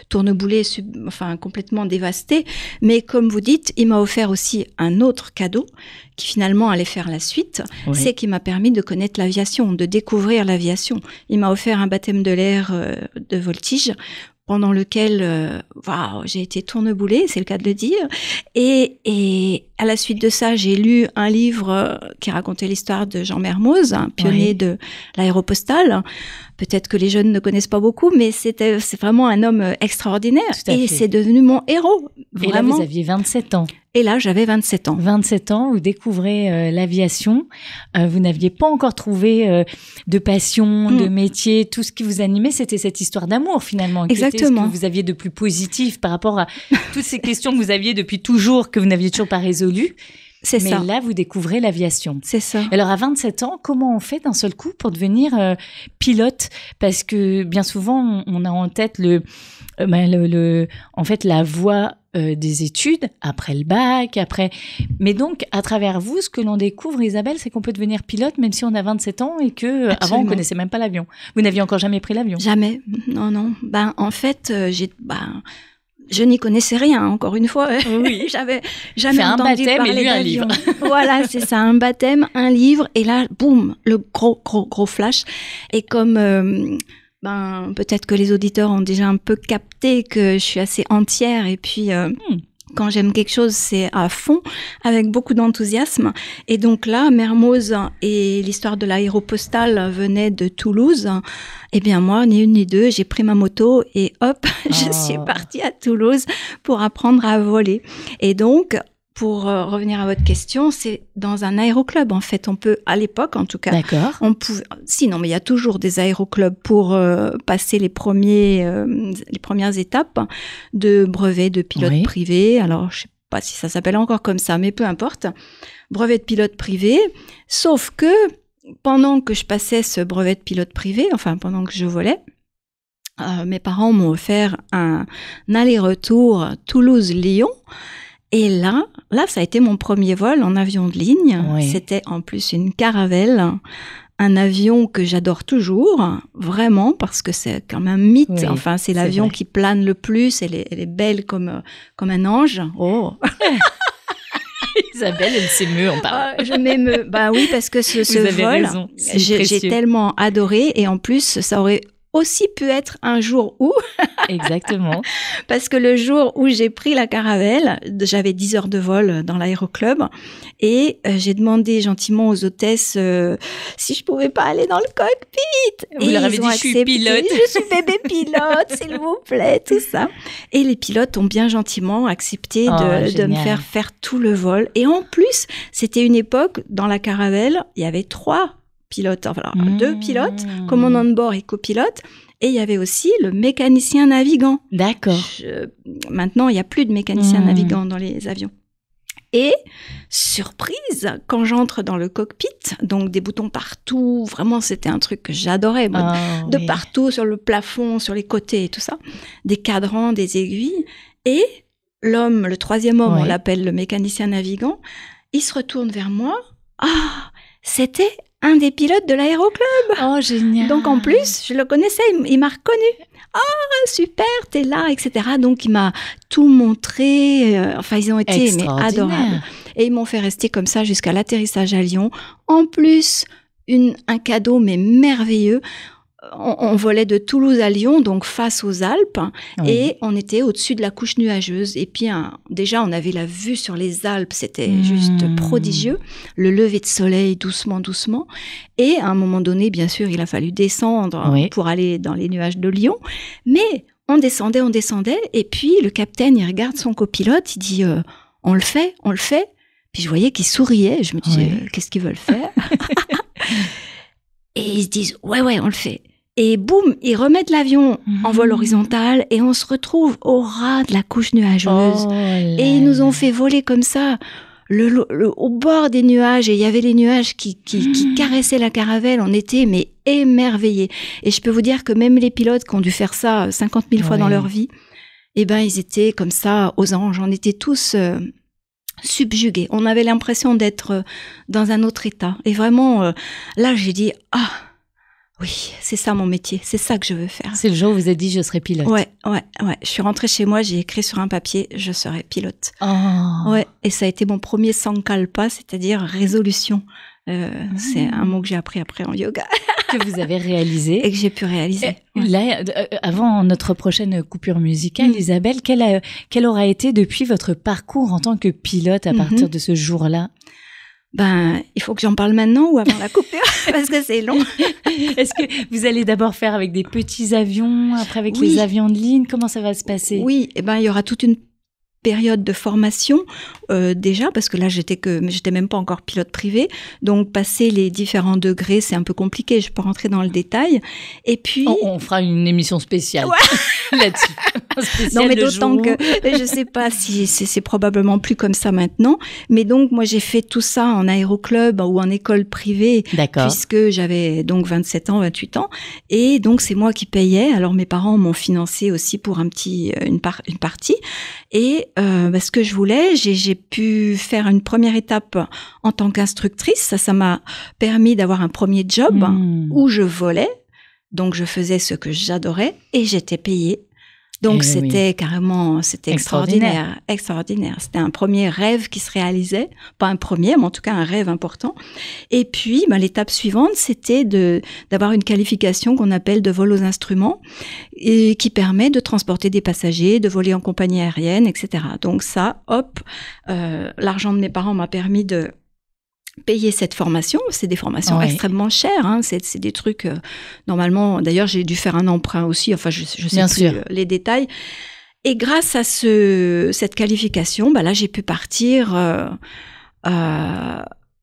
Speaker 3: tourneboulée, complètement dévastée. Mais comme vous dites, il m'a offert aussi un autre cadeau qui finalement allait faire la suite. C'est qu'il m'a permis de connaître l'aviation, de découvrir l'aviation. Il m'a offert un baptême de l'air de voltige pendant lequel j'ai été tourneboulée, c'est le cas de le dire. Et à la suite de ça, j'ai lu un livre qui racontait l'histoire de Jean Mermoz, un pionnier de l'aéropostale. Peut-être que les jeunes ne connaissent pas beaucoup, mais c'est vraiment un homme extraordinaire. Et c'est devenu mon héros. Vraiment.
Speaker 2: Et là, vous aviez 27 ans.
Speaker 3: Et là, j'avais 27 ans.
Speaker 2: 27 ans, vous découvrez l'aviation. Vous n'aviez pas encore trouvé de passion, de métier. Tout ce qui vous animait, c'était cette histoire d'amour, finalement.
Speaker 3: Exactement.
Speaker 2: Ce que vous aviez de plus positif par rapport à toutes ces questions que vous aviez depuis toujours, que vous n'aviez toujours pas résolues.
Speaker 3: C'est ça.
Speaker 2: Mais là, vous découvrez l'aviation.
Speaker 3: C'est ça.
Speaker 2: Alors, à 27 ans, comment on fait d'un seul coup pour devenir pilote? Parce que bien souvent, on a en tête en fait, la voie des études, après le bac, Mais donc, à travers vous, ce que l'on découvre, Isabelle, c'est qu'on peut devenir pilote même si on a 27 ans et que avant on connaissait même pas l'avion. Vous n'aviez encore jamais pris l'avion?
Speaker 3: Jamais. Non. En fait, je n'y connaissais rien, encore une fois.
Speaker 2: Oui.
Speaker 3: J'avais jamais entendu parler d'avion.
Speaker 2: Un livre.
Speaker 3: Voilà, c'est ça, un baptême, un livre, et là, boum, le gros flash. Et comme peut-être que les auditeurs ont déjà un peu capté que je suis assez entière, et puis quand j'aime quelque chose, c'est à fond, avec beaucoup d'enthousiasme. Et donc là, Mermoz et l'histoire de l'aéropostale venaient de Toulouse. Eh bien moi, ni une ni deux, j'ai pris ma moto et hop, je suis partie à Toulouse pour apprendre à voler. Et donc, pour revenir à votre question, c'est dans un aéroclub, en fait. On peut, à l'époque en tout cas, on pouvait. Sinon, mais il y a toujours des aéroclubs pour passer les premières étapes de brevet de pilote privé. Alors, je sais pas si ça s'appelle encore comme ça, mais peu importe. Brevet de pilote privé. Sauf que pendant que je passais ce brevet de pilote privé, pendant que je volais, mes parents m'ont offert un aller-retour Toulouse-Lyon. Et là, ça a été mon premier vol en avion de ligne. C'était en plus une Caravelle, un avion que j'adore toujours, vraiment, parce que c'est quand même un mythe. C'est l'avion qui plane le plus. Elle est belle comme un ange. Oh.
Speaker 2: Isabelle, elle s'émeut en parlant.
Speaker 3: Je m'émeus. Oui, parce que ce vol, j'ai tellement adoré. Et en plus, ça aurait aussi pu être un jour où.
Speaker 2: Exactement.
Speaker 3: Parce que le jour où j'ai pris la Caravelle, j'avais 10 heures de vol dans l'aéroclub et j'ai demandé gentiment aux hôtesses si je pouvais pas aller dans le cockpit.
Speaker 2: Vous leur avez dit, je suis pilote.
Speaker 3: Je suis bébé pilote, s'il vous plaît, tout ça. Et les pilotes ont bien gentiment accepté de me faire tout le vol. Et en plus, c'était une époque, dans la Caravelle, il y avait 3 pilotes, 2 pilotes, commandant de bord et copilote, et il y avait aussi le mécanicien navigant.
Speaker 2: D'accord.
Speaker 3: Maintenant, il n'y a plus de mécanicien navigant dans les avions. Et, surprise, quand j'entre dans le cockpit, donc des boutons partout, vraiment c'était un truc que j'adorais, partout, sur le plafond, sur les côtés et tout ça, des cadrans, des aiguilles, et l'homme, le 3e homme, on l'appelle le mécanicien navigant, il se retourne vers moi, c'était un des pilotes de l'aéroclub.
Speaker 2: Oh, génial.
Speaker 3: Donc en plus, je le connaissais, il m'a reconnu. Ah, super, t'es là, etc. Donc il m'a tout montré. Enfin, ils ont été adorables. Et ils m'ont fait rester comme ça jusqu'à l'atterrissage à Lyon. En plus, un cadeau, mais merveilleux. On volait de Toulouse à Lyon, donc face aux Alpes, et on était au-dessus de la couche nuageuse. Et puis, déjà, on avait la vue sur les Alpes, c'était juste prodigieux. Le lever de soleil, doucement, doucement. Et à un moment donné, bien sûr, il a fallu descendre pour aller dans les nuages de Lyon. Mais on descendait, et puis le capitaine, il regarde son copilote, il dit « On le fait ?» Puis je voyais qu'il souriait, je me disais qu'est-ce qu'ils veulent faire ?» Et ils se disent « Ouais, on le fait ». Et boum, ils remettent l'avion en vol horizontal et on se retrouve au ras de la couche nuageuse. Et ils nous ont fait voler comme ça, au bord des nuages. Et il y avait les nuages qui caressaient la caravelle. On était mais émerveillés. Et je peux vous dire que même les pilotes qui ont dû faire ça 50 000 fois dans leur vie, eh ben ils étaient comme ça aux anges. On était tous subjugués. On avait l'impression d'être dans un autre état. Et vraiment, là, j'ai dit « Ah !» Oui, c'est ça mon métier, c'est ça que je veux faire.
Speaker 2: C'est le jour où vous avez dit je serai pilote.
Speaker 3: Ouais. Je suis rentrée chez moi, j'ai écrit sur un papier, je serai pilote.
Speaker 2: Oh.
Speaker 3: Ouais, et ça a été mon premier sankalpa, c'est-à-dire résolution. C'est un mot que j'ai appris après en yoga.
Speaker 2: Que vous avez réalisé.
Speaker 3: Et que j'ai pu réaliser.
Speaker 2: Là, avant notre prochaine coupure musicale, Isabelle, quel aura été depuis votre parcours en tant que pilote à partir de ce jour-là ?
Speaker 3: Il faut que j'en parle maintenant ou avant la coupure, parce que c'est long.
Speaker 2: Est-ce que vous allez d'abord faire avec des petits avions, après avec les avions de ligne? Comment ça va se passer?
Speaker 3: Oui, il y aura toute une période de formation déjà, parce que là j'étais même pas encore pilote privé, donc passer les différents degrés c'est un peu compliqué, je peux rentrer dans le détail. Et puis
Speaker 2: on fera une émission spéciale là-dessus.
Speaker 3: Non mais d'autant que je sais pas si c'est probablement plus comme ça maintenant, mais donc moi j'ai fait tout ça en aéroclub ou en école privée, puisque j'avais donc 27 ans, 28 ans, et donc c'est moi qui payais. Alors mes parents m'ont financé aussi pour une partie. Et ce que je voulais, j'ai pu faire une première étape en tant qu'instructrice. Ça m'a permis d'avoir un premier job où je volais. Donc, je faisais ce que j'adorais et j'étais payée. Donc, c'était extraordinaire. C'était un premier rêve qui se réalisait. Pas un premier, mais en tout cas un rêve important. Et puis, l'étape suivante, c'était d'avoir une qualification qu'on appelle de vol aux instruments et qui permet de transporter des passagers, de voler en compagnie aérienne, etc. Donc ça, l'argent de mes parents m'a permis de payer cette formation. C'est des formations extrêmement chères, hein. C'est des trucs normalement. D'ailleurs, j'ai dû faire un emprunt aussi. Enfin, je sais plus les détails. Et grâce à cette qualification, là, j'ai pu partir.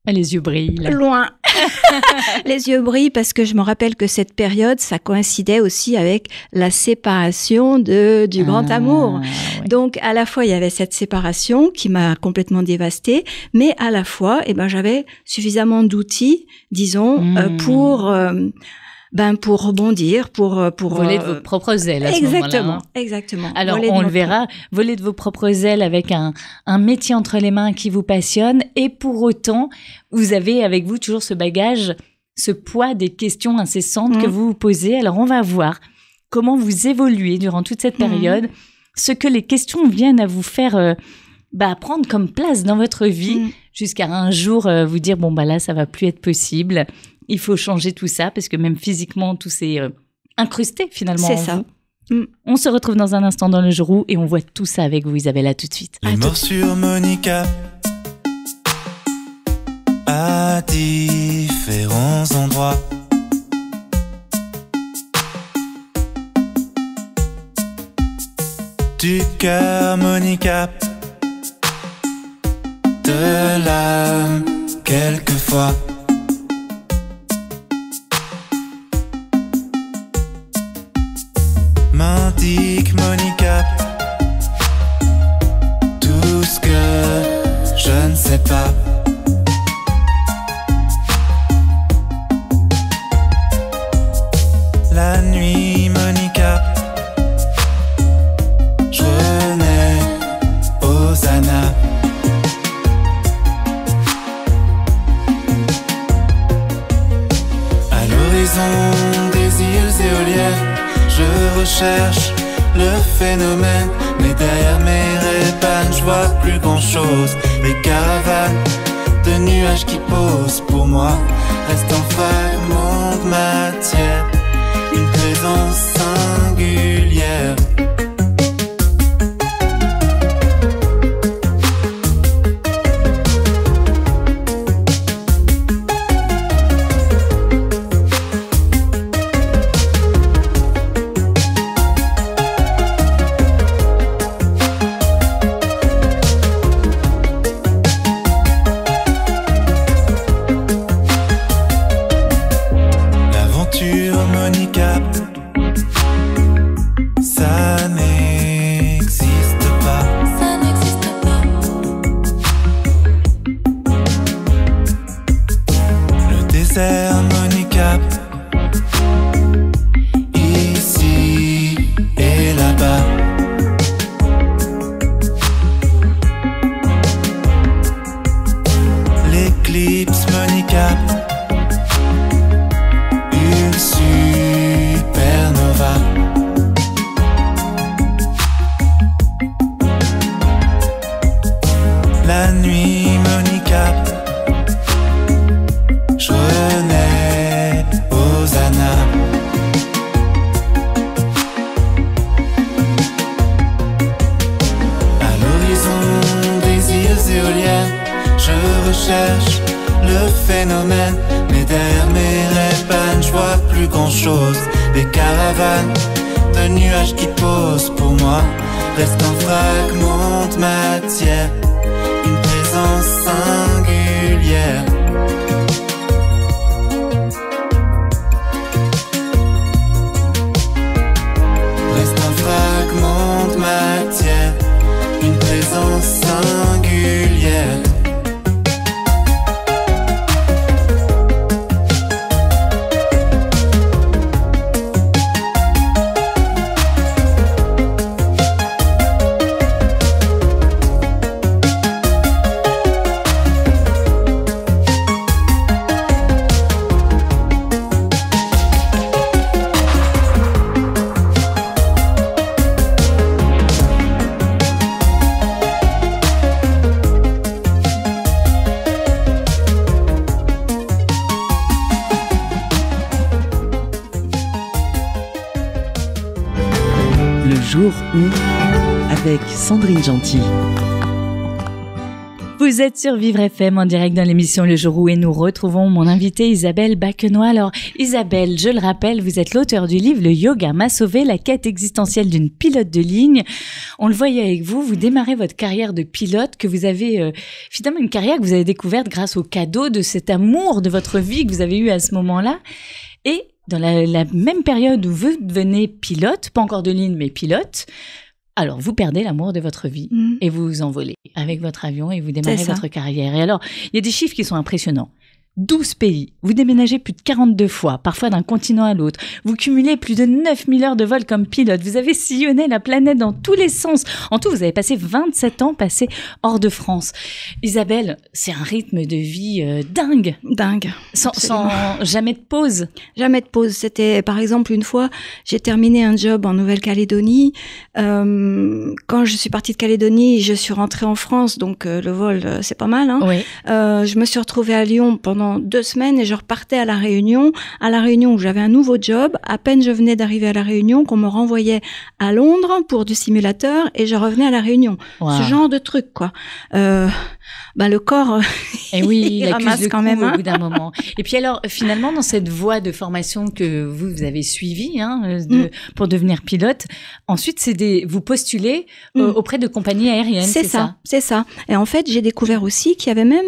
Speaker 2: Les yeux brillent. Là.
Speaker 3: Loin. Les yeux brillent parce que je me rappelle que cette période, ça coïncidait aussi avec la séparation du grand amour. Ouais. Donc, à la fois, il y avait cette séparation qui m'a complètement dévastée, mais à la fois, j'avais suffisamment d'outils, disons, pour rebondir, pour
Speaker 2: voler de vos propres ailes à ce moment-là.
Speaker 3: Exactement.
Speaker 2: Alors, on le verra, voler de vos propres ailes avec un métier entre les mains qui vous passionne, et pour autant, vous avez avec vous toujours ce bagage, ce poids des questions incessantes que vous vous posez. Alors, on va voir comment vous évoluez durant toute cette période, ce que les questions viennent à vous faire prendre comme place dans votre vie, jusqu'à un jour vous dire, là, ça va plus être possible. Il faut changer tout ça parce que même physiquement, tout s'est incrusté finalement.
Speaker 3: C'est ça.
Speaker 2: On se retrouve dans un instant dans le jour et on voit tout ça avec vous, Isabelle. À tout de suite.
Speaker 4: Les morsures Monica à différents endroits. Du cœur Monica, de l'âme quelquefois. M'indique Monica tout ce que je ne sais pas. La nuit Monica, je renais Hosanna. recherche le phénomène, mais derrière mes Ray-Ban, je vois plus grand chose. Les caravanes de nuages qui posent pour moi restent en fragments de matière, une présence singulière.
Speaker 1: Jour où, avec Sandrine Gentil.
Speaker 2: Vous êtes sur Vivre FM en direct dans l'émission Le Jour où et nous retrouvons mon invitée Isabelle Baquenois. Alors Isabelle, je le rappelle, vous êtes l'auteur du livre Le yoga m'a sauvé, la quête existentielle d'une pilote de ligne. On le voyait avec vous, vous démarrez votre carrière de pilote que vous avez finalement une carrière que vous avez découverte grâce au cadeau de cet amour de votre vie que vous avez eu à ce moment-là. Et dans la même période où vous devenez pilote, pas encore de ligne, mais pilote, alors vous perdez l'amour de votre vie et vous vous envolez avec votre avion et vous démarrez votre carrière. Et alors, il y a des chiffres qui sont impressionnants. 12 pays, vous déménagez plus de 42 fois, parfois d'un continent à l'autre. Vous cumulez plus de 9000 heures de vol comme pilote. Vous avez sillonné la planète dans tous les sens. En tout, vous avez passé 27 ans passés hors de France. Isabelle, c'est un rythme de vie dingue.
Speaker 3: Dingue.
Speaker 2: Sans jamais de pause.
Speaker 3: Jamais de pause. C'était, par exemple, une fois, j'ai terminé un job en Nouvelle-Calédonie. Quand je suis partie de Calédonie, je suis rentrée en France, donc le vol, c'est pas mal. Hein.
Speaker 2: Oui.
Speaker 3: Je me suis retrouvée à Lyon pendant 2 semaines et je repartais à La Réunion. À La Réunion où j'avais un nouveau job. À peine je venais d'arriver à La Réunion qu'on me renvoyait à Londres pour du simulateur et je revenais à La Réunion.
Speaker 2: Wow.
Speaker 3: Ce genre de truc, quoi. Le corps,
Speaker 2: et oui, il
Speaker 3: ramasse
Speaker 2: accuse le
Speaker 3: quand
Speaker 2: coup
Speaker 3: même.
Speaker 2: Au bout d'un moment. Et puis alors, finalement, dans cette voie de formation que vous avez suivie pour devenir pilote, ensuite, vous postulez auprès de compagnies aériennes, c'est ça?
Speaker 3: C'est ça. Et en fait, j'ai découvert aussi qu'il y avait même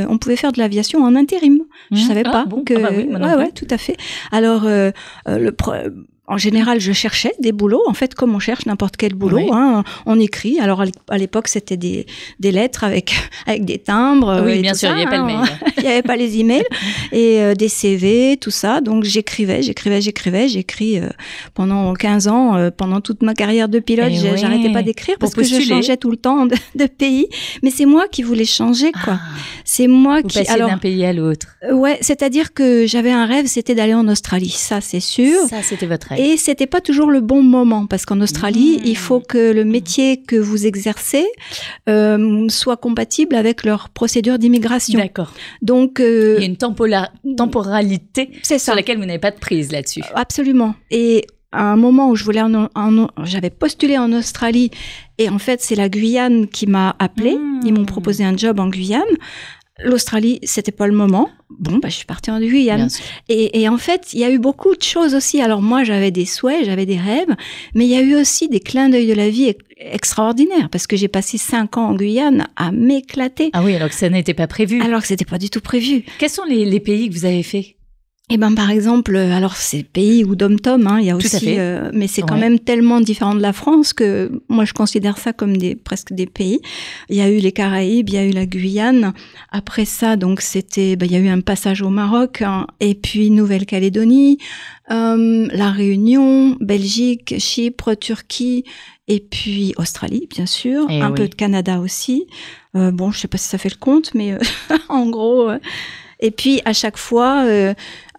Speaker 3: on pouvait faire de l'aviation en intérim. Je savais pas que. Oui, tout à fait. Alors, en général, je cherchais des boulots, en fait, comme on cherche n'importe quel boulot.
Speaker 2: Oui.
Speaker 3: Hein, on écrit. Alors, à l'époque, c'était des lettres avec des timbres.
Speaker 2: Oui,
Speaker 3: et
Speaker 2: bien
Speaker 3: tout
Speaker 2: sûr,
Speaker 3: ça,
Speaker 2: il n'y avait pas le mail.
Speaker 3: Il n'y avait pas les emails. Et des CV, tout ça. Donc, j'écrivais. J'ai écrit pendant 15 ans, pendant toute ma carrière de pilote. J'arrêtais pas d'écrire parce que je changeais tout le temps de pays. Mais c'est moi qui voulais changer, quoi. C'est moi
Speaker 2: qui... Vous passiez d'un pays à l'autre.
Speaker 3: Ouais, c'est-à-dire que j'avais un rêve, c'était d'aller en Australie. Ça, c'est sûr.
Speaker 2: Ça, c'était votre rêve.
Speaker 3: Et c'était pas toujours le bon moment parce qu'en Australie, il faut que le métier que vous exercez soit compatible avec leur procédure d'immigration.
Speaker 2: D'accord.
Speaker 3: Donc,
Speaker 2: il y a une temporalité sur laquelle vous n'avez pas de prise là-dessus.
Speaker 3: Absolument. Et à un moment où je voulais j'avais postulé en Australie et en fait, c'est la Guyane qui m'a appelée. Ils m'ont proposé un job en Guyane. L'Australie, c'était pas le moment. Bon, je suis partie en Guyane. Et en fait, il y a eu beaucoup de choses aussi. Alors moi, j'avais des souhaits, j'avais des rêves, mais il y a eu aussi des clins d'œil de la vie extraordinaires parce que j'ai passé 5 ans en Guyane à m'éclater.
Speaker 2: Ah oui, alors que ça n'était pas prévu.
Speaker 3: Alors que c'était pas du tout prévu.
Speaker 2: Quels sont les pays que vous avez fait ?
Speaker 3: Eh ben, par exemple, alors c'est pays ou dom-tom, il y a aussi, mais c'est quand même tellement différent de la France que moi je considère ça comme presque des pays. Il y a eu les Caraïbes, il y a eu la Guyane. Après ça, donc c'était, il y a eu un passage au Maroc, et puis Nouvelle-Calédonie, la Réunion, Belgique, Chypre, Turquie, et puis Australie, bien sûr, peu de Canada aussi. Bon, je sais pas si ça fait le compte, mais en gros. Et puis, à chaque fois,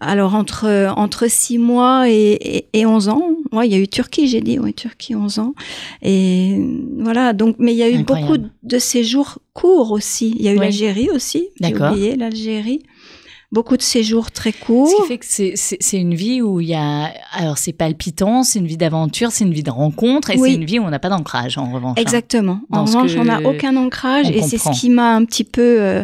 Speaker 3: alors entre 6 mois et 11 ans, il y a eu Turquie, j'ai dit, Turquie, 11 ans. Et voilà, donc, mais il y a eu beaucoup de séjours courts aussi. Il y a eu l'Algérie aussi. J'ai oublié l'Algérie. Beaucoup de séjours très courts.
Speaker 2: Ce qui fait que c'est une vie où il y a... Alors, c'est palpitant, c'est une vie d'aventure, c'est une vie de rencontre, et c'est une vie où on n'a pas d'ancrage, en revanche.
Speaker 3: Exactement. En revanche, on n'a aucun ancrage, et c'est ce qui m'a un petit peu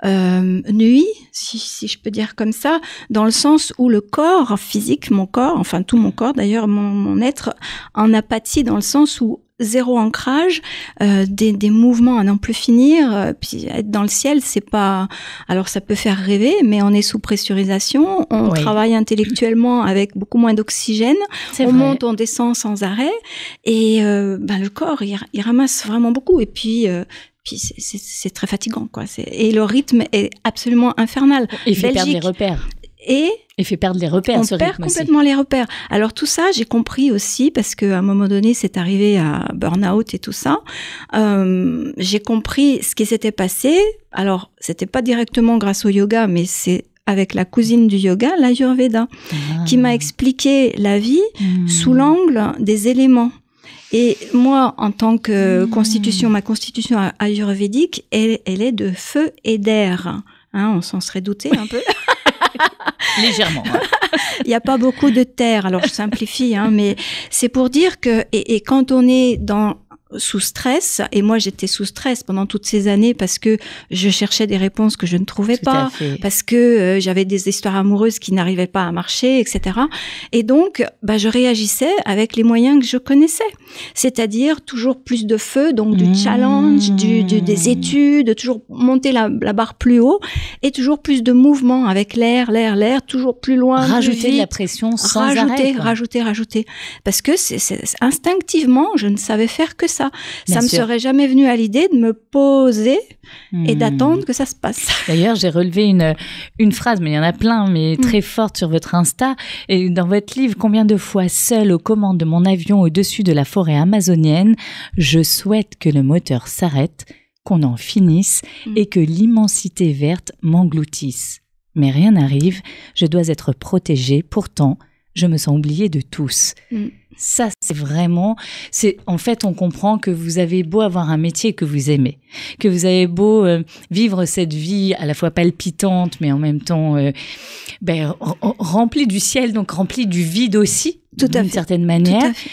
Speaker 3: nui, si je peux dire comme ça, dans le sens où le corps physique, mon corps, enfin tout mon corps d'ailleurs, mon être, en a pâti dans le sens où zéro ancrage, des mouvements à n'en plus finir, puis être dans le ciel, c'est pas... Alors ça peut faire rêver, mais on est sous pressurisation, on travaille intellectuellement avec beaucoup moins d'oxygène, monte, on descend sans arrêt, et le corps, il ramasse vraiment beaucoup, et puis c'est très fatigant, quoi. Et le rythme est absolument infernal.
Speaker 2: Il fait perdre les repères. Et fait perdre les repères, ce rythme aussi. On perd
Speaker 3: complètement les repères. Alors tout ça, j'ai compris aussi, parce qu'à un moment donné, c'est arrivé à burn-out et tout ça. J'ai compris ce qui s'était passé. Alors, c'était pas directement grâce au yoga, mais c'est avec la cousine du yoga, l'Ayurveda, qui m'a expliqué la vie sous l'angle des éléments. Et moi, en tant que ma constitution ayurvédique, elle est de feu et d'air. On s'en serait douté un peu.
Speaker 2: Légèrement.
Speaker 3: Il n'y a pas beaucoup de terre, alors je simplifie, mais c'est pour dire que, et quand on est sous stress, et moi j'étais sous stress pendant toutes ces années parce que je cherchais des réponses que je ne trouvais pas, parce que j'avais des histoires amoureuses qui n'arrivaient pas à marcher, etc. Et donc, je réagissais avec les moyens que je connaissais, c'est-à-dire toujours plus de feu, donc du challenge, des études, toujours monter la barre plus haut, et toujours plus de mouvement avec l'air, toujours plus loin,
Speaker 2: rajouter de la pression sans arrêt.
Speaker 3: Rajouter. Parce que c'est instinctivement, je ne savais faire que ça. Ça me serait jamais venu à l'idée de me poser et d'attendre que ça se passe.
Speaker 2: D'ailleurs, j'ai relevé une phrase, mais il y en a plein, mais très forte sur votre Insta. Et dans votre livre, combien de fois seule aux commandes de mon avion au-dessus de la forêt amazonienne, je souhaite que le moteur s'arrête, qu'on en finisse et que l'immensité verte m'engloutisse. Mais rien n'arrive, je dois être protégée, pourtant, je me sens oubliée de tous. Ça, c'est vraiment... En fait, on comprend que vous avez beau avoir un métier que vous aimez, que vous avez beau vivre cette vie à la fois palpitante, mais en même temps remplie du ciel, donc remplie du vide aussi, d'une certaine manière.
Speaker 3: Tout à fait.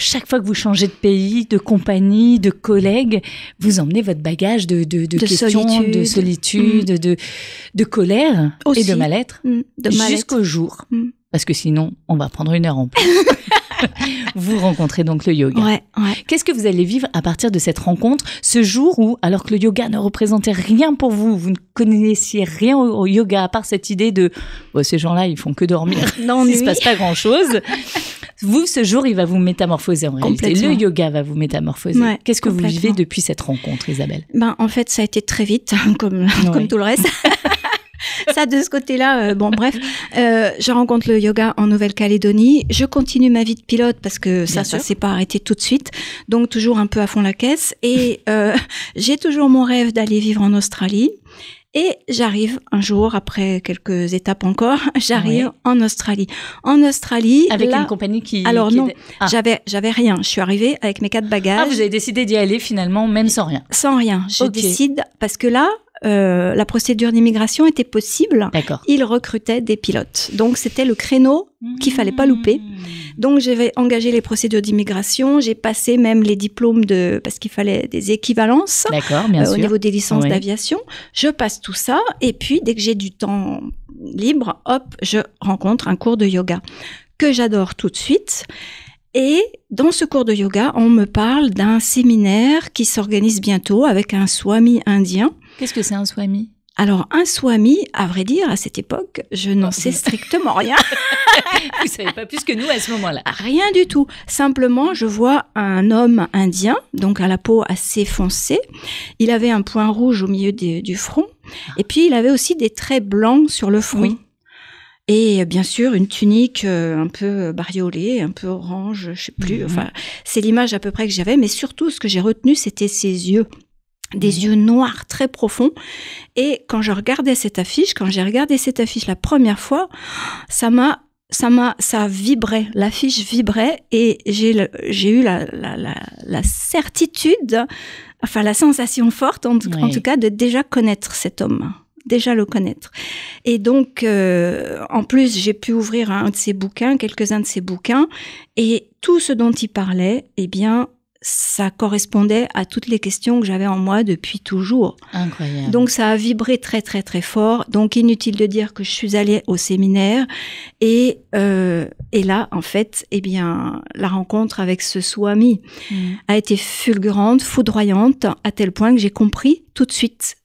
Speaker 2: Chaque fois que vous changez de pays, de compagnie, de collègues, vous emmenez votre bagage de questions, de solitude, de colère aussi. Et de mal-être, jusqu'au jour. Parce que sinon, on va prendre 1 heure en plus. Vous rencontrez donc le yoga.
Speaker 3: Ouais.
Speaker 2: Qu'est-ce que vous allez vivre à partir de cette rencontre, ce jour où, alors que le yoga ne représentait rien pour vous, vous ne connaissiez rien au yoga, à part cette idée de ces gens-là, ils font que dormir, il ne se passe pas grand-chose. Vous, ce jour, il va vous métamorphoser en réalité. Le yoga va vous métamorphoser. Ouais, qu'est-ce que vous vivez depuis cette rencontre, Isabelle ?
Speaker 3: En fait, ça a été très vite, comme tout le reste. Ça, de ce côté-là, je rencontre le yoga en Nouvelle-Calédonie. Je continue ma vie de pilote parce que ça s'est pas arrêté tout de suite. Donc, toujours un peu à fond la caisse. Et j'ai toujours mon rêve d'aller vivre en Australie. Et j'arrive un jour, après quelques étapes encore, j'arrive en Australie. En Australie,
Speaker 2: avec
Speaker 3: là,
Speaker 2: une compagnie qui...
Speaker 3: alors non,
Speaker 2: Ah.
Speaker 3: j'avais rien. Je suis arrivée avec mes 4 bagages.
Speaker 2: Ah, vous avez décidé d'y aller finalement, même sans rien.
Speaker 3: Sans rien. Je
Speaker 2: Ok.
Speaker 3: décide, parce que là, la procédure d'immigration était possible.
Speaker 2: D'accord.
Speaker 3: Ils recrutaient des pilotes. Donc, c'était le créneau qu'il fallait pas louper. Donc, j'avais engagé les procédures d'immigration. J'ai passé même les diplômes parce qu'il fallait des équivalences.
Speaker 2: D'accord, bien sûr.
Speaker 3: Au niveau des licences
Speaker 2: Oui.
Speaker 3: d'aviation. Je passe tout ça. Et puis, dès que j'ai du temps libre, hop, je rencontre un cours de yoga que j'adore tout de suite. Et dans ce cours de yoga, on me parle d'un séminaire qui s'organise bientôt avec un swami indien.
Speaker 2: Qu'est-ce que c'est un swami?
Speaker 3: Alors, un swami, à vrai dire, à cette époque, je n'en sais strictement rien.
Speaker 2: Vous savez pas plus que nous à ce moment-là.
Speaker 3: Rien du tout. Simplement, je vois un homme indien, donc à la peau assez foncée. Il avait un point rouge au milieu du front. Et puis, il avait aussi des traits blancs sur le front.
Speaker 2: Oui.
Speaker 3: Et bien sûr, une tunique un peu bariolée, un peu orange, je sais plus. Enfin, c'est l'image à peu près que j'avais. Mais surtout, ce que j'ai retenu, c'était ses yeux. Des yeux noirs très profonds. Et quand j'ai regardé cette affiche la première fois, ça vibrait. L'affiche vibrait et j'ai eu la certitude, enfin la sensation forte en tout cas de déjà connaître cet homme. Déjà le connaître. Et donc, en plus, j'ai pu ouvrir quelques-uns de ses bouquins, et tout ce dont il parlait, eh bien, ça correspondait à toutes les questions que j'avais en moi depuis toujours.
Speaker 2: Incroyable.
Speaker 3: Donc, ça a vibré très, très, très fort. Donc, inutile de dire que je suis allée au séminaire. Et là, en fait, eh bien, la rencontre avec ce swami a été fulgurante, foudroyante, à tel point que j'ai compris tout de suite,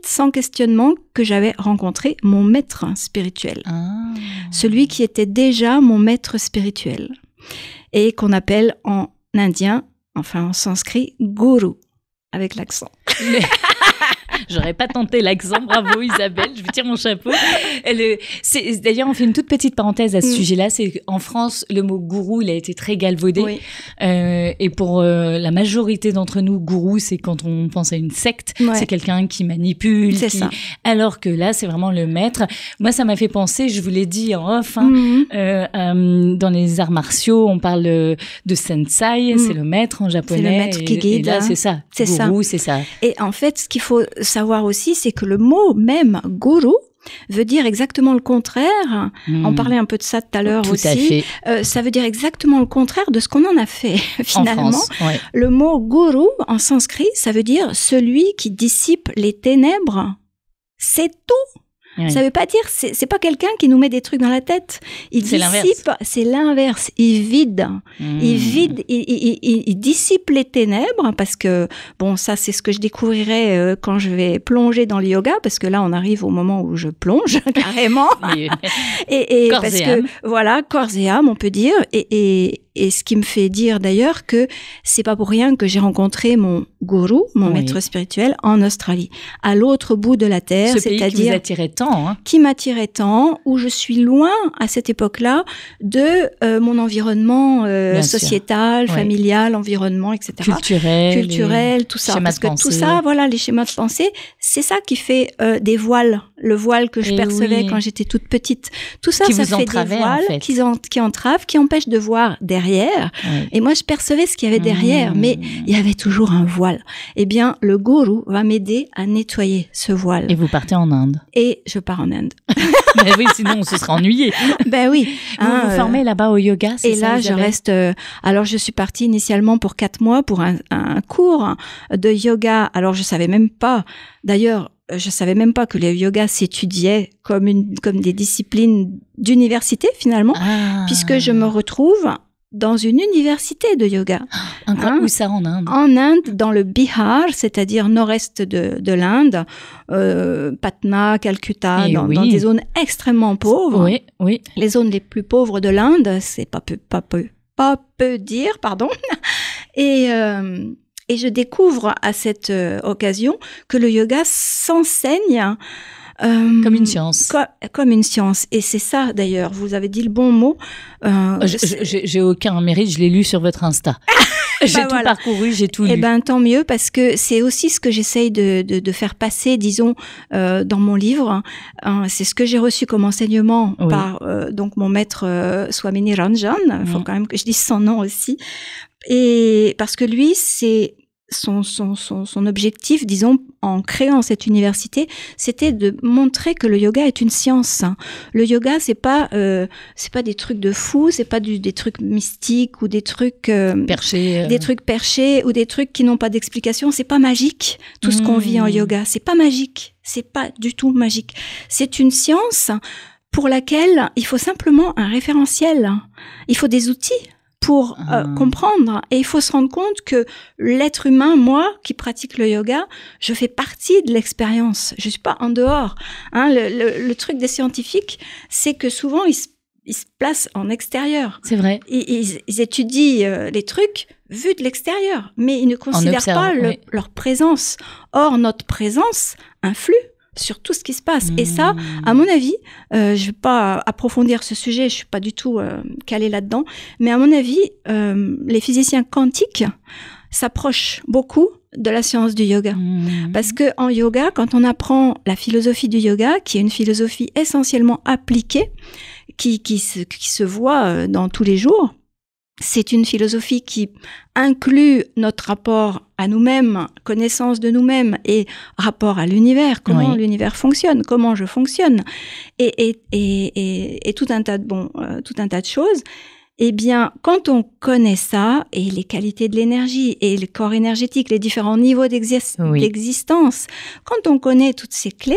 Speaker 3: sans questionnement, que j'avais rencontré mon maître spirituel. Celui qui était déjà mon maître spirituel. Et qu'on appelle en indien, enfin en sanskrit, guru, avec l'accent.
Speaker 2: J'aurais pas tenté l'accent, bravo Isabelle, je vous tire mon chapeau. D'ailleurs, on fait une toute petite parenthèse à ce sujet-là, c'est qu'en France, le mot gourou, il a été très galvaudé.
Speaker 3: Oui.
Speaker 2: Et pour la majorité d'entre nous, gourou, c'est quand on pense à une secte, c'est quelqu'un qui manipule.
Speaker 3: C'est ça.
Speaker 2: Alors que là, c'est vraiment le maître. Moi, ça m'a fait penser, je vous l'ai dit en off, dans les arts martiaux, on parle de sensei, c'est le maître en japonais.
Speaker 3: C'est le maître qui guide.
Speaker 2: Et là, c'est ça.
Speaker 3: C'est
Speaker 2: gourou, c'est ça.
Speaker 3: Et en fait, ce qu'il faut savoir aussi, c'est que le mot même guru veut dire exactement le contraire. On parlait un peu de ça tout à l'heure aussi.
Speaker 2: Tout à fait.
Speaker 3: Ça veut dire exactement le contraire de ce qu'on en a fait finalement.
Speaker 2: En France, ouais.
Speaker 3: Le mot guru en sanskrit, ça veut dire celui qui dissipe les ténèbres. C'est tout.
Speaker 2: Oui.
Speaker 3: Ça veut pas dire, c'est pas quelqu'un qui nous met des trucs dans la tête. Il dissipe, c'est l'inverse. Il vide. Il dissipe les ténèbres, parce que, bon, ça, c'est ce que je découvrirai quand je vais plonger dans le yoga, parce que là, on arrive au moment où je plonge, carrément. et
Speaker 2: corps
Speaker 3: parce
Speaker 2: et
Speaker 3: que,
Speaker 2: âme.
Speaker 3: voilà, corps et âme, on peut dire. Et ce qui me fait dire d'ailleurs que c'est pas pour rien que j'ai rencontré mon gourou, mon maître spirituel, en Australie, à l'autre bout de la terre, c'est-à-dire
Speaker 2: qui vous attirait tant, hein.
Speaker 3: Qui m'attirait tant, où je suis loin à cette époque-là de mon environnement sociétal, familial, environnement, etc. Culturel, tout ça. Parce que tout ça, voilà, les schémas de pensée, c'est ça qui fait des voiles. Le voile que je percevais quand j'étais toute petite. Tout ça, ça fait des voiles qui entravent, qui empêchent de voir derrière. Et moi, je percevais ce qu'il y avait derrière, mais il y avait toujours un voile. Eh bien, le gourou va m'aider à nettoyer ce voile.
Speaker 2: Et vous partez en Inde.
Speaker 3: Et je pars en Inde.
Speaker 2: Ben oui, sinon on se serait ennuyé.
Speaker 3: Ben oui.
Speaker 2: Vous vous formez là-bas au yoga, c'est ça,
Speaker 3: là,
Speaker 2: Isabelle ?
Speaker 3: je reste... alors, je suis partie initialement pour 4 mois pour un cours de yoga. Alors, je savais même pas... D'ailleurs, je savais même pas que le yoga s'étudiait comme des disciplines d'université, finalement, puisque je me retrouve dans une université de yoga.
Speaker 2: Où ça, en Inde ?
Speaker 3: En Inde, dans le Bihar, c'est-à-dire nord-est de l'Inde, Patna, Calcutta, dans des zones extrêmement pauvres.
Speaker 2: Oui.
Speaker 3: Les zones les plus pauvres de l'Inde, c'est pas peu dire, pardon. Et je découvre à cette occasion que le yoga s'enseigne
Speaker 2: comme une science.
Speaker 3: Comme une science. Et c'est ça, d'ailleurs. Vous avez dit le bon mot.
Speaker 2: J'ai aucun mérite, je l'ai lu sur votre Insta. J'ai tout parcouru, j'ai tout lu.
Speaker 3: Eh ben, tant mieux, parce que c'est aussi ce que j'essaye de faire passer, disons, dans mon livre. C'est ce que j'ai reçu comme enseignement par donc mon maître Swami Niranjan. Il faut quand même que je dise son nom aussi. Et parce que lui, c'est son objectif, disons, en créant cette université, c'était de montrer que le yoga est une science. Le yoga, c'est pas des trucs de fous, c'est pas des trucs mystiques ou des trucs
Speaker 2: perchés,
Speaker 3: des trucs perchés ou des trucs qui n'ont pas d'explication. C'est pas magique. Tout ce qu'on vit en yoga, c'est pas magique. C'est pas du tout magique. C'est une science pour laquelle il faut simplement un référentiel. Il faut des outils pour comprendre. Et il faut se rendre compte que l'être humain, moi, qui pratique le yoga, je fais partie de l'expérience. Je suis pas en dehors. Le truc des scientifiques, c'est que souvent, ils se placent en extérieur.
Speaker 2: C'est vrai.
Speaker 3: Ils étudient les trucs vus de l'extérieur, mais ils ne considèrent pas leur présence. Or, notre présence influe sur tout ce qui se passe. Et ça, à mon avis, je vais pas approfondir ce sujet, je suis pas du tout calée là-dedans, mais à mon avis, les physiciens quantiques s'approchent beaucoup de la science du yoga. Parce que en yoga, quand on apprend la philosophie du yoga, qui est une philosophie essentiellement appliquée, qui se voit dans tous les jours, c'est une philosophie qui inclut notre rapport à nous-mêmes, connaissance de nous-mêmes et rapport à l'univers, comment l'univers fonctionne, comment je fonctionne, et tout un tas de choses. Eh bien, quand on connaît ça, et les qualités de l'énergie, et le corps énergétique, les différents niveaux d'existence, quand on connaît toutes ces clés,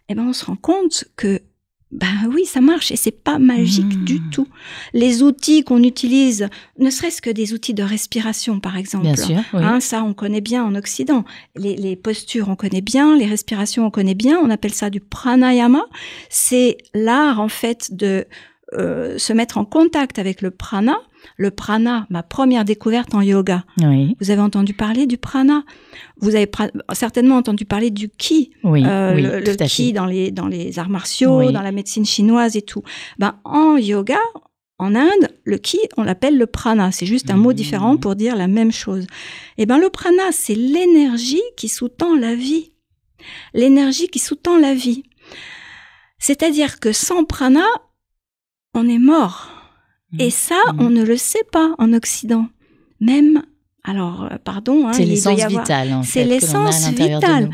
Speaker 3: eh ben, on se rend compte que oui, ça marche et c'est pas magique du tout. Les outils qu'on utilise, ne serait-ce que des outils de respiration, par exemple.
Speaker 2: Bien sûr, oui.
Speaker 3: Ça, on connaît bien en Occident. Les postures, on connaît bien. Les respirations, on connaît bien. On appelle ça du pranayama. C'est l'art, en fait, de se mettre en contact avec le prana. Le prana, ma première découverte en yoga.
Speaker 2: Oui.
Speaker 3: Vous avez entendu parler du prana. Vous avez certainement entendu parler du ki. Le ki dans les arts martiaux, dans la médecine chinoise et tout. En yoga, en Inde, le ki, on l'appelle le prana. C'est juste un mot différent pour dire la même chose. Et le prana, c'est l'énergie qui sous-tend la vie. L'énergie qui sous-tend la vie. C'est-à-dire que sans prana, on est mort. Et ça, on ne le sait pas en Occident. Même, alors, pardon.
Speaker 2: C'est l'essence vitale, en fait.
Speaker 3: C'est l'essence vitale.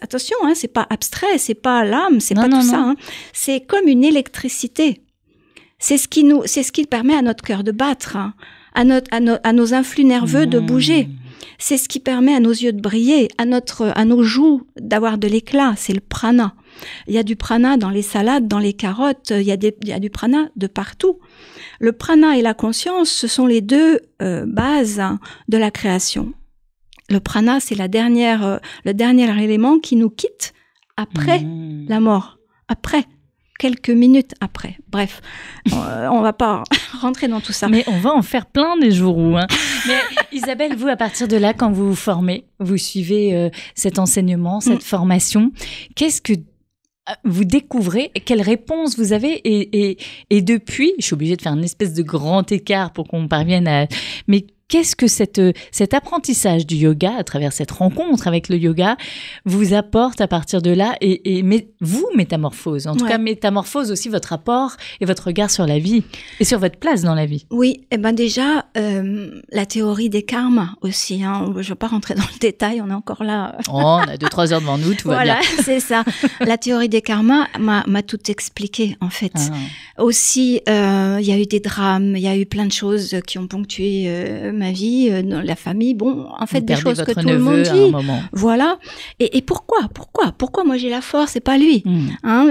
Speaker 3: Attention, c'est pas abstrait, c'est pas l'âme, c'est pas tout ça. C'est comme une électricité. C'est ce qui permet à notre cœur de battre, à nos influx nerveux de bouger. C'est ce qui permet à nos yeux de briller, à nos joues d'avoir de l'éclat. C'est le prana. Il y a du prana dans les salades, dans les carottes, il y a du prana de partout. Le prana et la conscience, ce sont les deux bases de la création. Le prana, c'est le dernier élément qui nous quitte après la mort, quelques minutes après. Bref, on va pas rentrer dans tout ça.
Speaker 2: Mais on va en faire plein des jours où. Mais Isabelle, vous, à partir de là, quand vous vous formez, vous suivez cet enseignement, cette formation, qu'est-ce que vous découvrez, quelles réponses vous avez et depuis, je suis obligée de faire une espèce de grand écart pour qu'on parvienne à... Mais qu'est-ce que cet apprentissage du yoga, à travers cette rencontre avec le yoga, vous apporte à partir de là et vous métamorphose, en tout cas métamorphose aussi votre rapport et votre regard sur la vie et sur votre place dans la vie.
Speaker 3: Oui, déjà, la théorie des karmas aussi. Je ne vais pas rentrer dans le détail, on est encore là.
Speaker 2: On a 2-3 heures devant nous, tout va bien.
Speaker 3: Voilà, c'est ça. La théorie des karmas m'a tout expliqué, en fait. Aussi, il y a eu des drames, il y a eu plein de choses qui ont ponctué ma vie, dans la famille, en fait, des choses que tout le monde dit. Voilà. Et pourquoi moi j'ai la force et pas lui?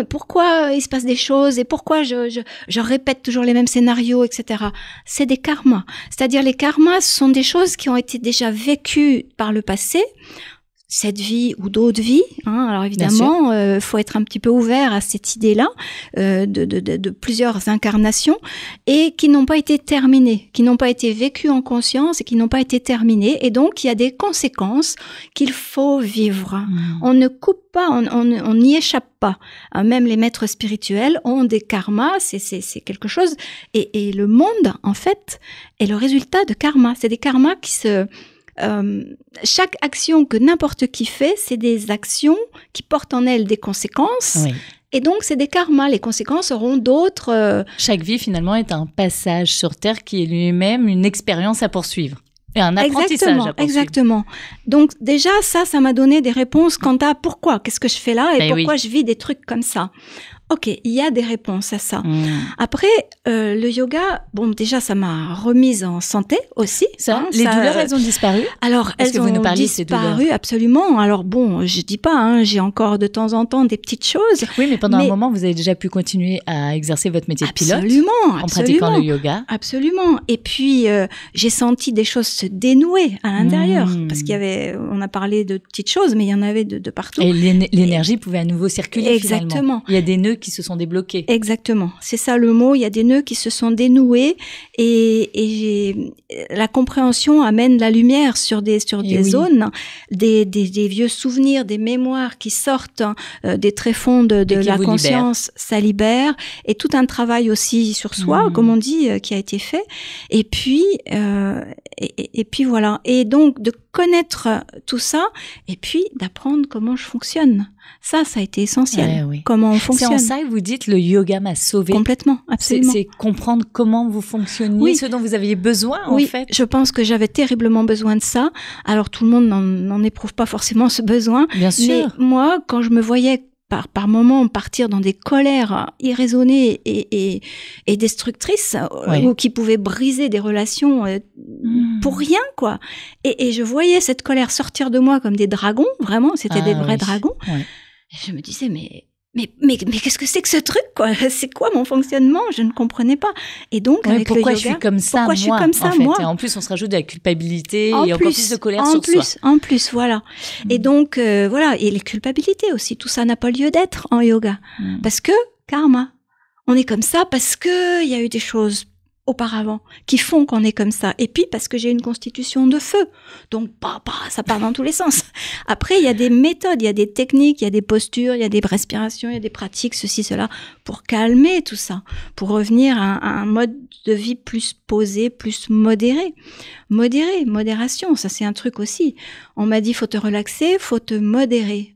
Speaker 3: Pourquoi il se passe des choses et pourquoi je répète toujours les mêmes scénarios, etc. C'est des karmas. C'est-à-dire les karmas, ce sont des choses qui ont été déjà vécues par le passé. cette vie ou d'autres vies. Alors évidemment, faut être un petit peu ouvert à cette idée-là de plusieurs incarnations et qui n'ont pas été terminées, qui n'ont pas été vécues en conscience et qui n'ont pas été terminées. Et donc, il y a des conséquences qu'il faut vivre. On ne coupe pas, on n'y échappe pas. Même les maîtres spirituels ont des karmas, c'est quelque chose. Et le monde, en fait, est le résultat de karma. C'est des karmas qui se... chaque action que n'importe qui fait, c'est des actions qui portent en elles des conséquences. Oui. Et donc, c'est des karmas. Les conséquences auront d'autres...
Speaker 2: Chaque vie, finalement, est un passage sur Terre qui est lui-même une expérience à poursuivre. Et un apprentissage à poursuivre.
Speaker 3: Exactement. Donc, déjà, ça m'a donné des réponses quant à pourquoi, qu'est-ce que je fais là et pourquoi je vis des trucs comme ça. Ok, il y a des réponses à ça. Après, le yoga, bon, déjà, ça m'a remise en santé aussi.
Speaker 2: Les douleurs, elles ont disparu?
Speaker 3: Alors, elles ont disparu, absolument. Alors, bon, je dis pas, j'ai encore de temps en temps des petites choses.
Speaker 2: Oui, mais pendant un moment, vous avez déjà pu continuer à exercer votre métier de pilote.
Speaker 3: Absolument.
Speaker 2: En pratiquant le yoga.
Speaker 3: Absolument. Et puis, j'ai senti des choses se dénouer à l'intérieur. Parce qu'il y avait, on a parlé de petites choses, mais il y en avait de partout.
Speaker 2: Et l'énergie pouvait à nouveau circuler.
Speaker 3: Exactement.
Speaker 2: Finalement. Il y a des nœuds qui se sont débloqués.
Speaker 3: Exactement, c'est ça le mot. Il y a des nœuds qui se sont dénoués et la compréhension amène la lumière sur des zones, des vieux souvenirs, des mémoires qui sortent des tréfonds de la conscience, ça libère, et tout un travail aussi sur soi, comme on dit, qui a été fait. Et puis voilà. Et donc de connaître tout ça et puis d'apprendre comment je fonctionne. Ça a été essentiel. Comment on fonctionne.
Speaker 2: C'est en ça que vous dites le yoga m'a sauvé.
Speaker 3: Complètement, absolument.
Speaker 2: C'est comprendre comment vous fonctionniez, ce dont vous aviez besoin en fait.
Speaker 3: Je pense que j'avais terriblement besoin de ça. Alors tout le monde n'en éprouve pas forcément ce besoin.
Speaker 2: Bien sûr.
Speaker 3: Mais moi, quand je me voyais par moments partir dans des colères irraisonnées et destructrices, ou qui pouvaient briser des relations pour rien, quoi. Et je voyais cette colère sortir de moi comme des dragons, vraiment, c'était des vrais dragons. Et je me disais, mais qu'est-ce que c'est que ce truc, quoi? C'est quoi mon fonctionnement? Je ne comprenais pas. Et donc, avec le yoga,
Speaker 2: pourquoi je suis comme ça, moi? Et en plus, on se rajoute de la culpabilité et encore plus de colère sur soi.
Speaker 3: En plus, voilà. Et donc, voilà. Et les culpabilités aussi. Tout ça n'a pas lieu d'être en yoga. Parce que, karma. On est comme ça parce que il y a eu des choses auparavant qui font qu'on est comme ça. Et puis, parce que j'ai une constitution de feu. Donc, ça part dans tous les sens. Après, il y a des méthodes, il y a des techniques, il y a des postures, il y a des respirations, il y a des pratiques, ceci, cela, pour calmer tout ça, pour revenir à un mode de vie plus posé, plus modéré. Modération, ça c'est un truc aussi. On m'a dit, faut te relaxer, faut te modérer.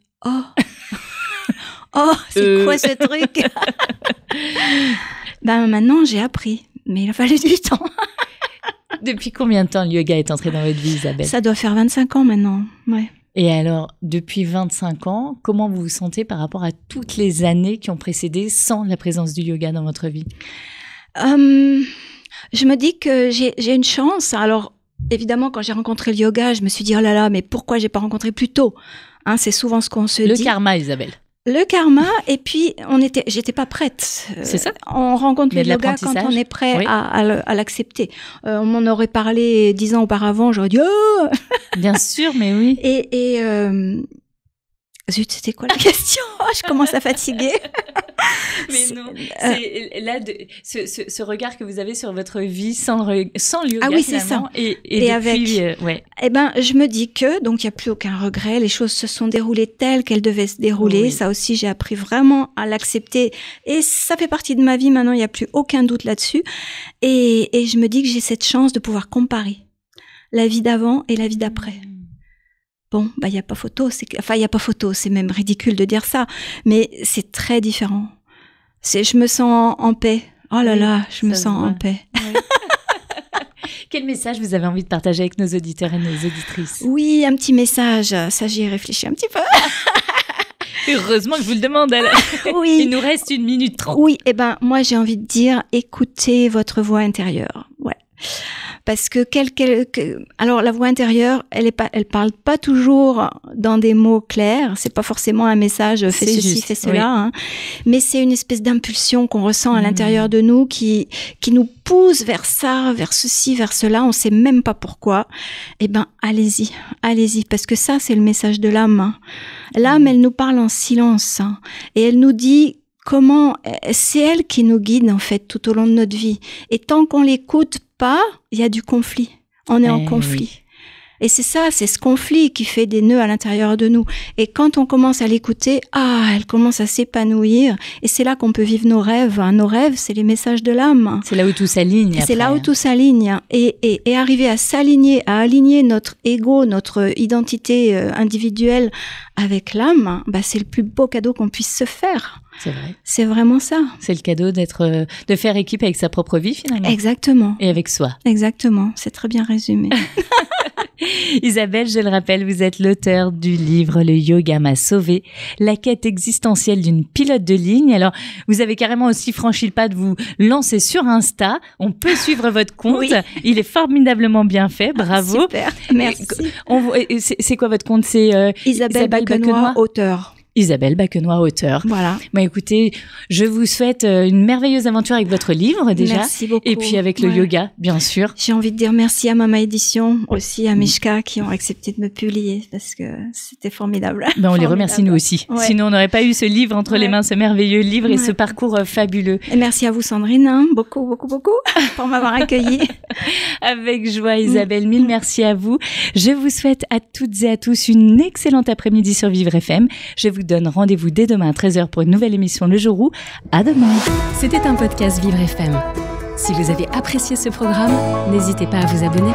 Speaker 3: C'est quoi ce truc? Maintenant, j'ai appris. Mais il a fallu du temps.
Speaker 2: Depuis combien de temps le yoga est entré dans votre vie, Isabelle?
Speaker 3: Ça doit faire 25 ans maintenant, ouais.
Speaker 2: Et alors, depuis 25 ans, comment vous vous sentez par rapport à toutes les années qui ont précédé sans la présence du yoga dans votre vie?
Speaker 3: Je me dis que j'ai une chance. Alors, évidemment, quand j'ai rencontré le yoga, je me suis dit, oh là là, mais pourquoi j'ai pas rencontré plus tôt? C'est souvent ce qu'on se dit.
Speaker 2: Le karma, Isabelle.
Speaker 3: Le karma, et puis j'étais pas prête.
Speaker 2: C'est ça.
Speaker 3: On rencontre le yoga quand on est prêt à l'accepter. On m'en aurait parlé 10 ans auparavant, j'aurais dit oh.
Speaker 2: Bien sûr, mais oui.
Speaker 3: Et zut, c'était quoi la question? Je commence à fatiguer.
Speaker 2: Mais non, c'est là ce regard que vous avez sur votre vie sans le yoga.
Speaker 3: Ah oui, c'est ça.
Speaker 2: Et
Speaker 3: depuis,
Speaker 2: avec.
Speaker 3: Eh ben, je me dis que donc il y a plus aucun regret. Les choses se sont déroulées telles qu'elles devaient se dérouler. Oui. Ça aussi, j'ai appris vraiment à l'accepter. Et ça fait partie de ma vie maintenant. Il n'y a plus aucun doute là-dessus. Et je me dis que j'ai cette chance de pouvoir comparer la vie d'avant et la vie d'après. Bon, il y a pas photo, il y a pas photo, c'est même ridicule de dire ça, mais c'est très différent. Je me sens en paix. Oh là là, je me sens en paix.
Speaker 2: Ouais. Quel message vous avez envie de partager avec nos auditeurs et nos auditrices?
Speaker 3: Oui, un petit message. Ça, j'y ai réfléchi un petit peu.
Speaker 2: Heureusement que je vous le demande, alors. Oui. Il nous reste 1 minute 30.
Speaker 3: Oui, moi, j'ai envie de dire, écoutez votre voix intérieure. Ouais. parce que alors la voix intérieure, elle parle pas toujours dans des mots clairs. C'est pas forcément un message fais ceci, juste, fais cela, hein, mais c'est une espèce d'impulsion qu'on ressent à l'intérieur de nous qui nous pousse vers ça, vers ceci, vers cela. On sait même pas pourquoi. Eh ben, allez-y, parce que ça, c'est le message de l'âme. L'âme, elle nous parle en silence, hein, et elle nous dit comment, c'est elle qui nous guide en fait tout au long de notre vie. Et tant qu'on l'écoute pas, il y a du conflit. On est en conflit. Oui. Et c'est ça, c'est ce conflit qui fait des nœuds à l'intérieur de nous. Et quand on commence à l'écouter, elle commence à s'épanouir. Et c'est là qu'on peut vivre nos rêves. Nos rêves, c'est les messages de l'âme.
Speaker 2: C'est là où tout s'aligne.
Speaker 3: C'est là où tout s'aligne. Et arriver à s'aligner, à aligner notre ego, notre identité individuelle avec l'âme, c'est le plus beau cadeau qu'on puisse se faire.
Speaker 2: C'est vrai.
Speaker 3: C'est vraiment ça.
Speaker 2: C'est le cadeau de faire équipe avec sa propre vie finalement.
Speaker 3: Exactement.
Speaker 2: Et avec soi.
Speaker 3: Exactement. C'est très bien résumé.
Speaker 2: Isabelle, je le rappelle, vous êtes l'auteur du livre « Le yoga m'a sauvé », la quête existentielle d'une pilote de ligne. Alors, vous avez carrément aussi franchi le pas de vous lancer sur Insta. On peut suivre votre compte. Oui. Il est formidablement bien fait. Bravo.
Speaker 3: Super. Merci.
Speaker 2: C'est quoi votre compte? C'est
Speaker 3: Isabelle Bacquenois, auteur.
Speaker 2: Isabelle Bacquenois, auteur.
Speaker 3: Voilà.
Speaker 2: Écoutez, je vous souhaite une merveilleuse aventure avec votre livre déjà.
Speaker 3: Merci beaucoup.
Speaker 2: Et puis avec le yoga, bien sûr.
Speaker 3: J'ai envie de dire merci à Mama Édition, aussi à Mishka qui ont accepté de me publier parce que c'était formidable.
Speaker 2: On les remercie nous aussi. Ouais. Sinon, on n'aurait pas eu ce livre entre les mains, ce merveilleux livre et ce parcours fabuleux.
Speaker 3: Et merci à vous Sandrine, beaucoup pour m'avoir accueillie.
Speaker 2: Avec joie Isabelle, mille merci à vous. Je vous souhaite à toutes et à tous une excellente après-midi sur Vivre FM. Je vous donne rendez-vous dès demain à 13h pour une nouvelle émission Le Jour où. À demain.
Speaker 5: C'était un podcast Vivre FM. Si vous avez apprécié ce programme, n'hésitez pas à vous abonner.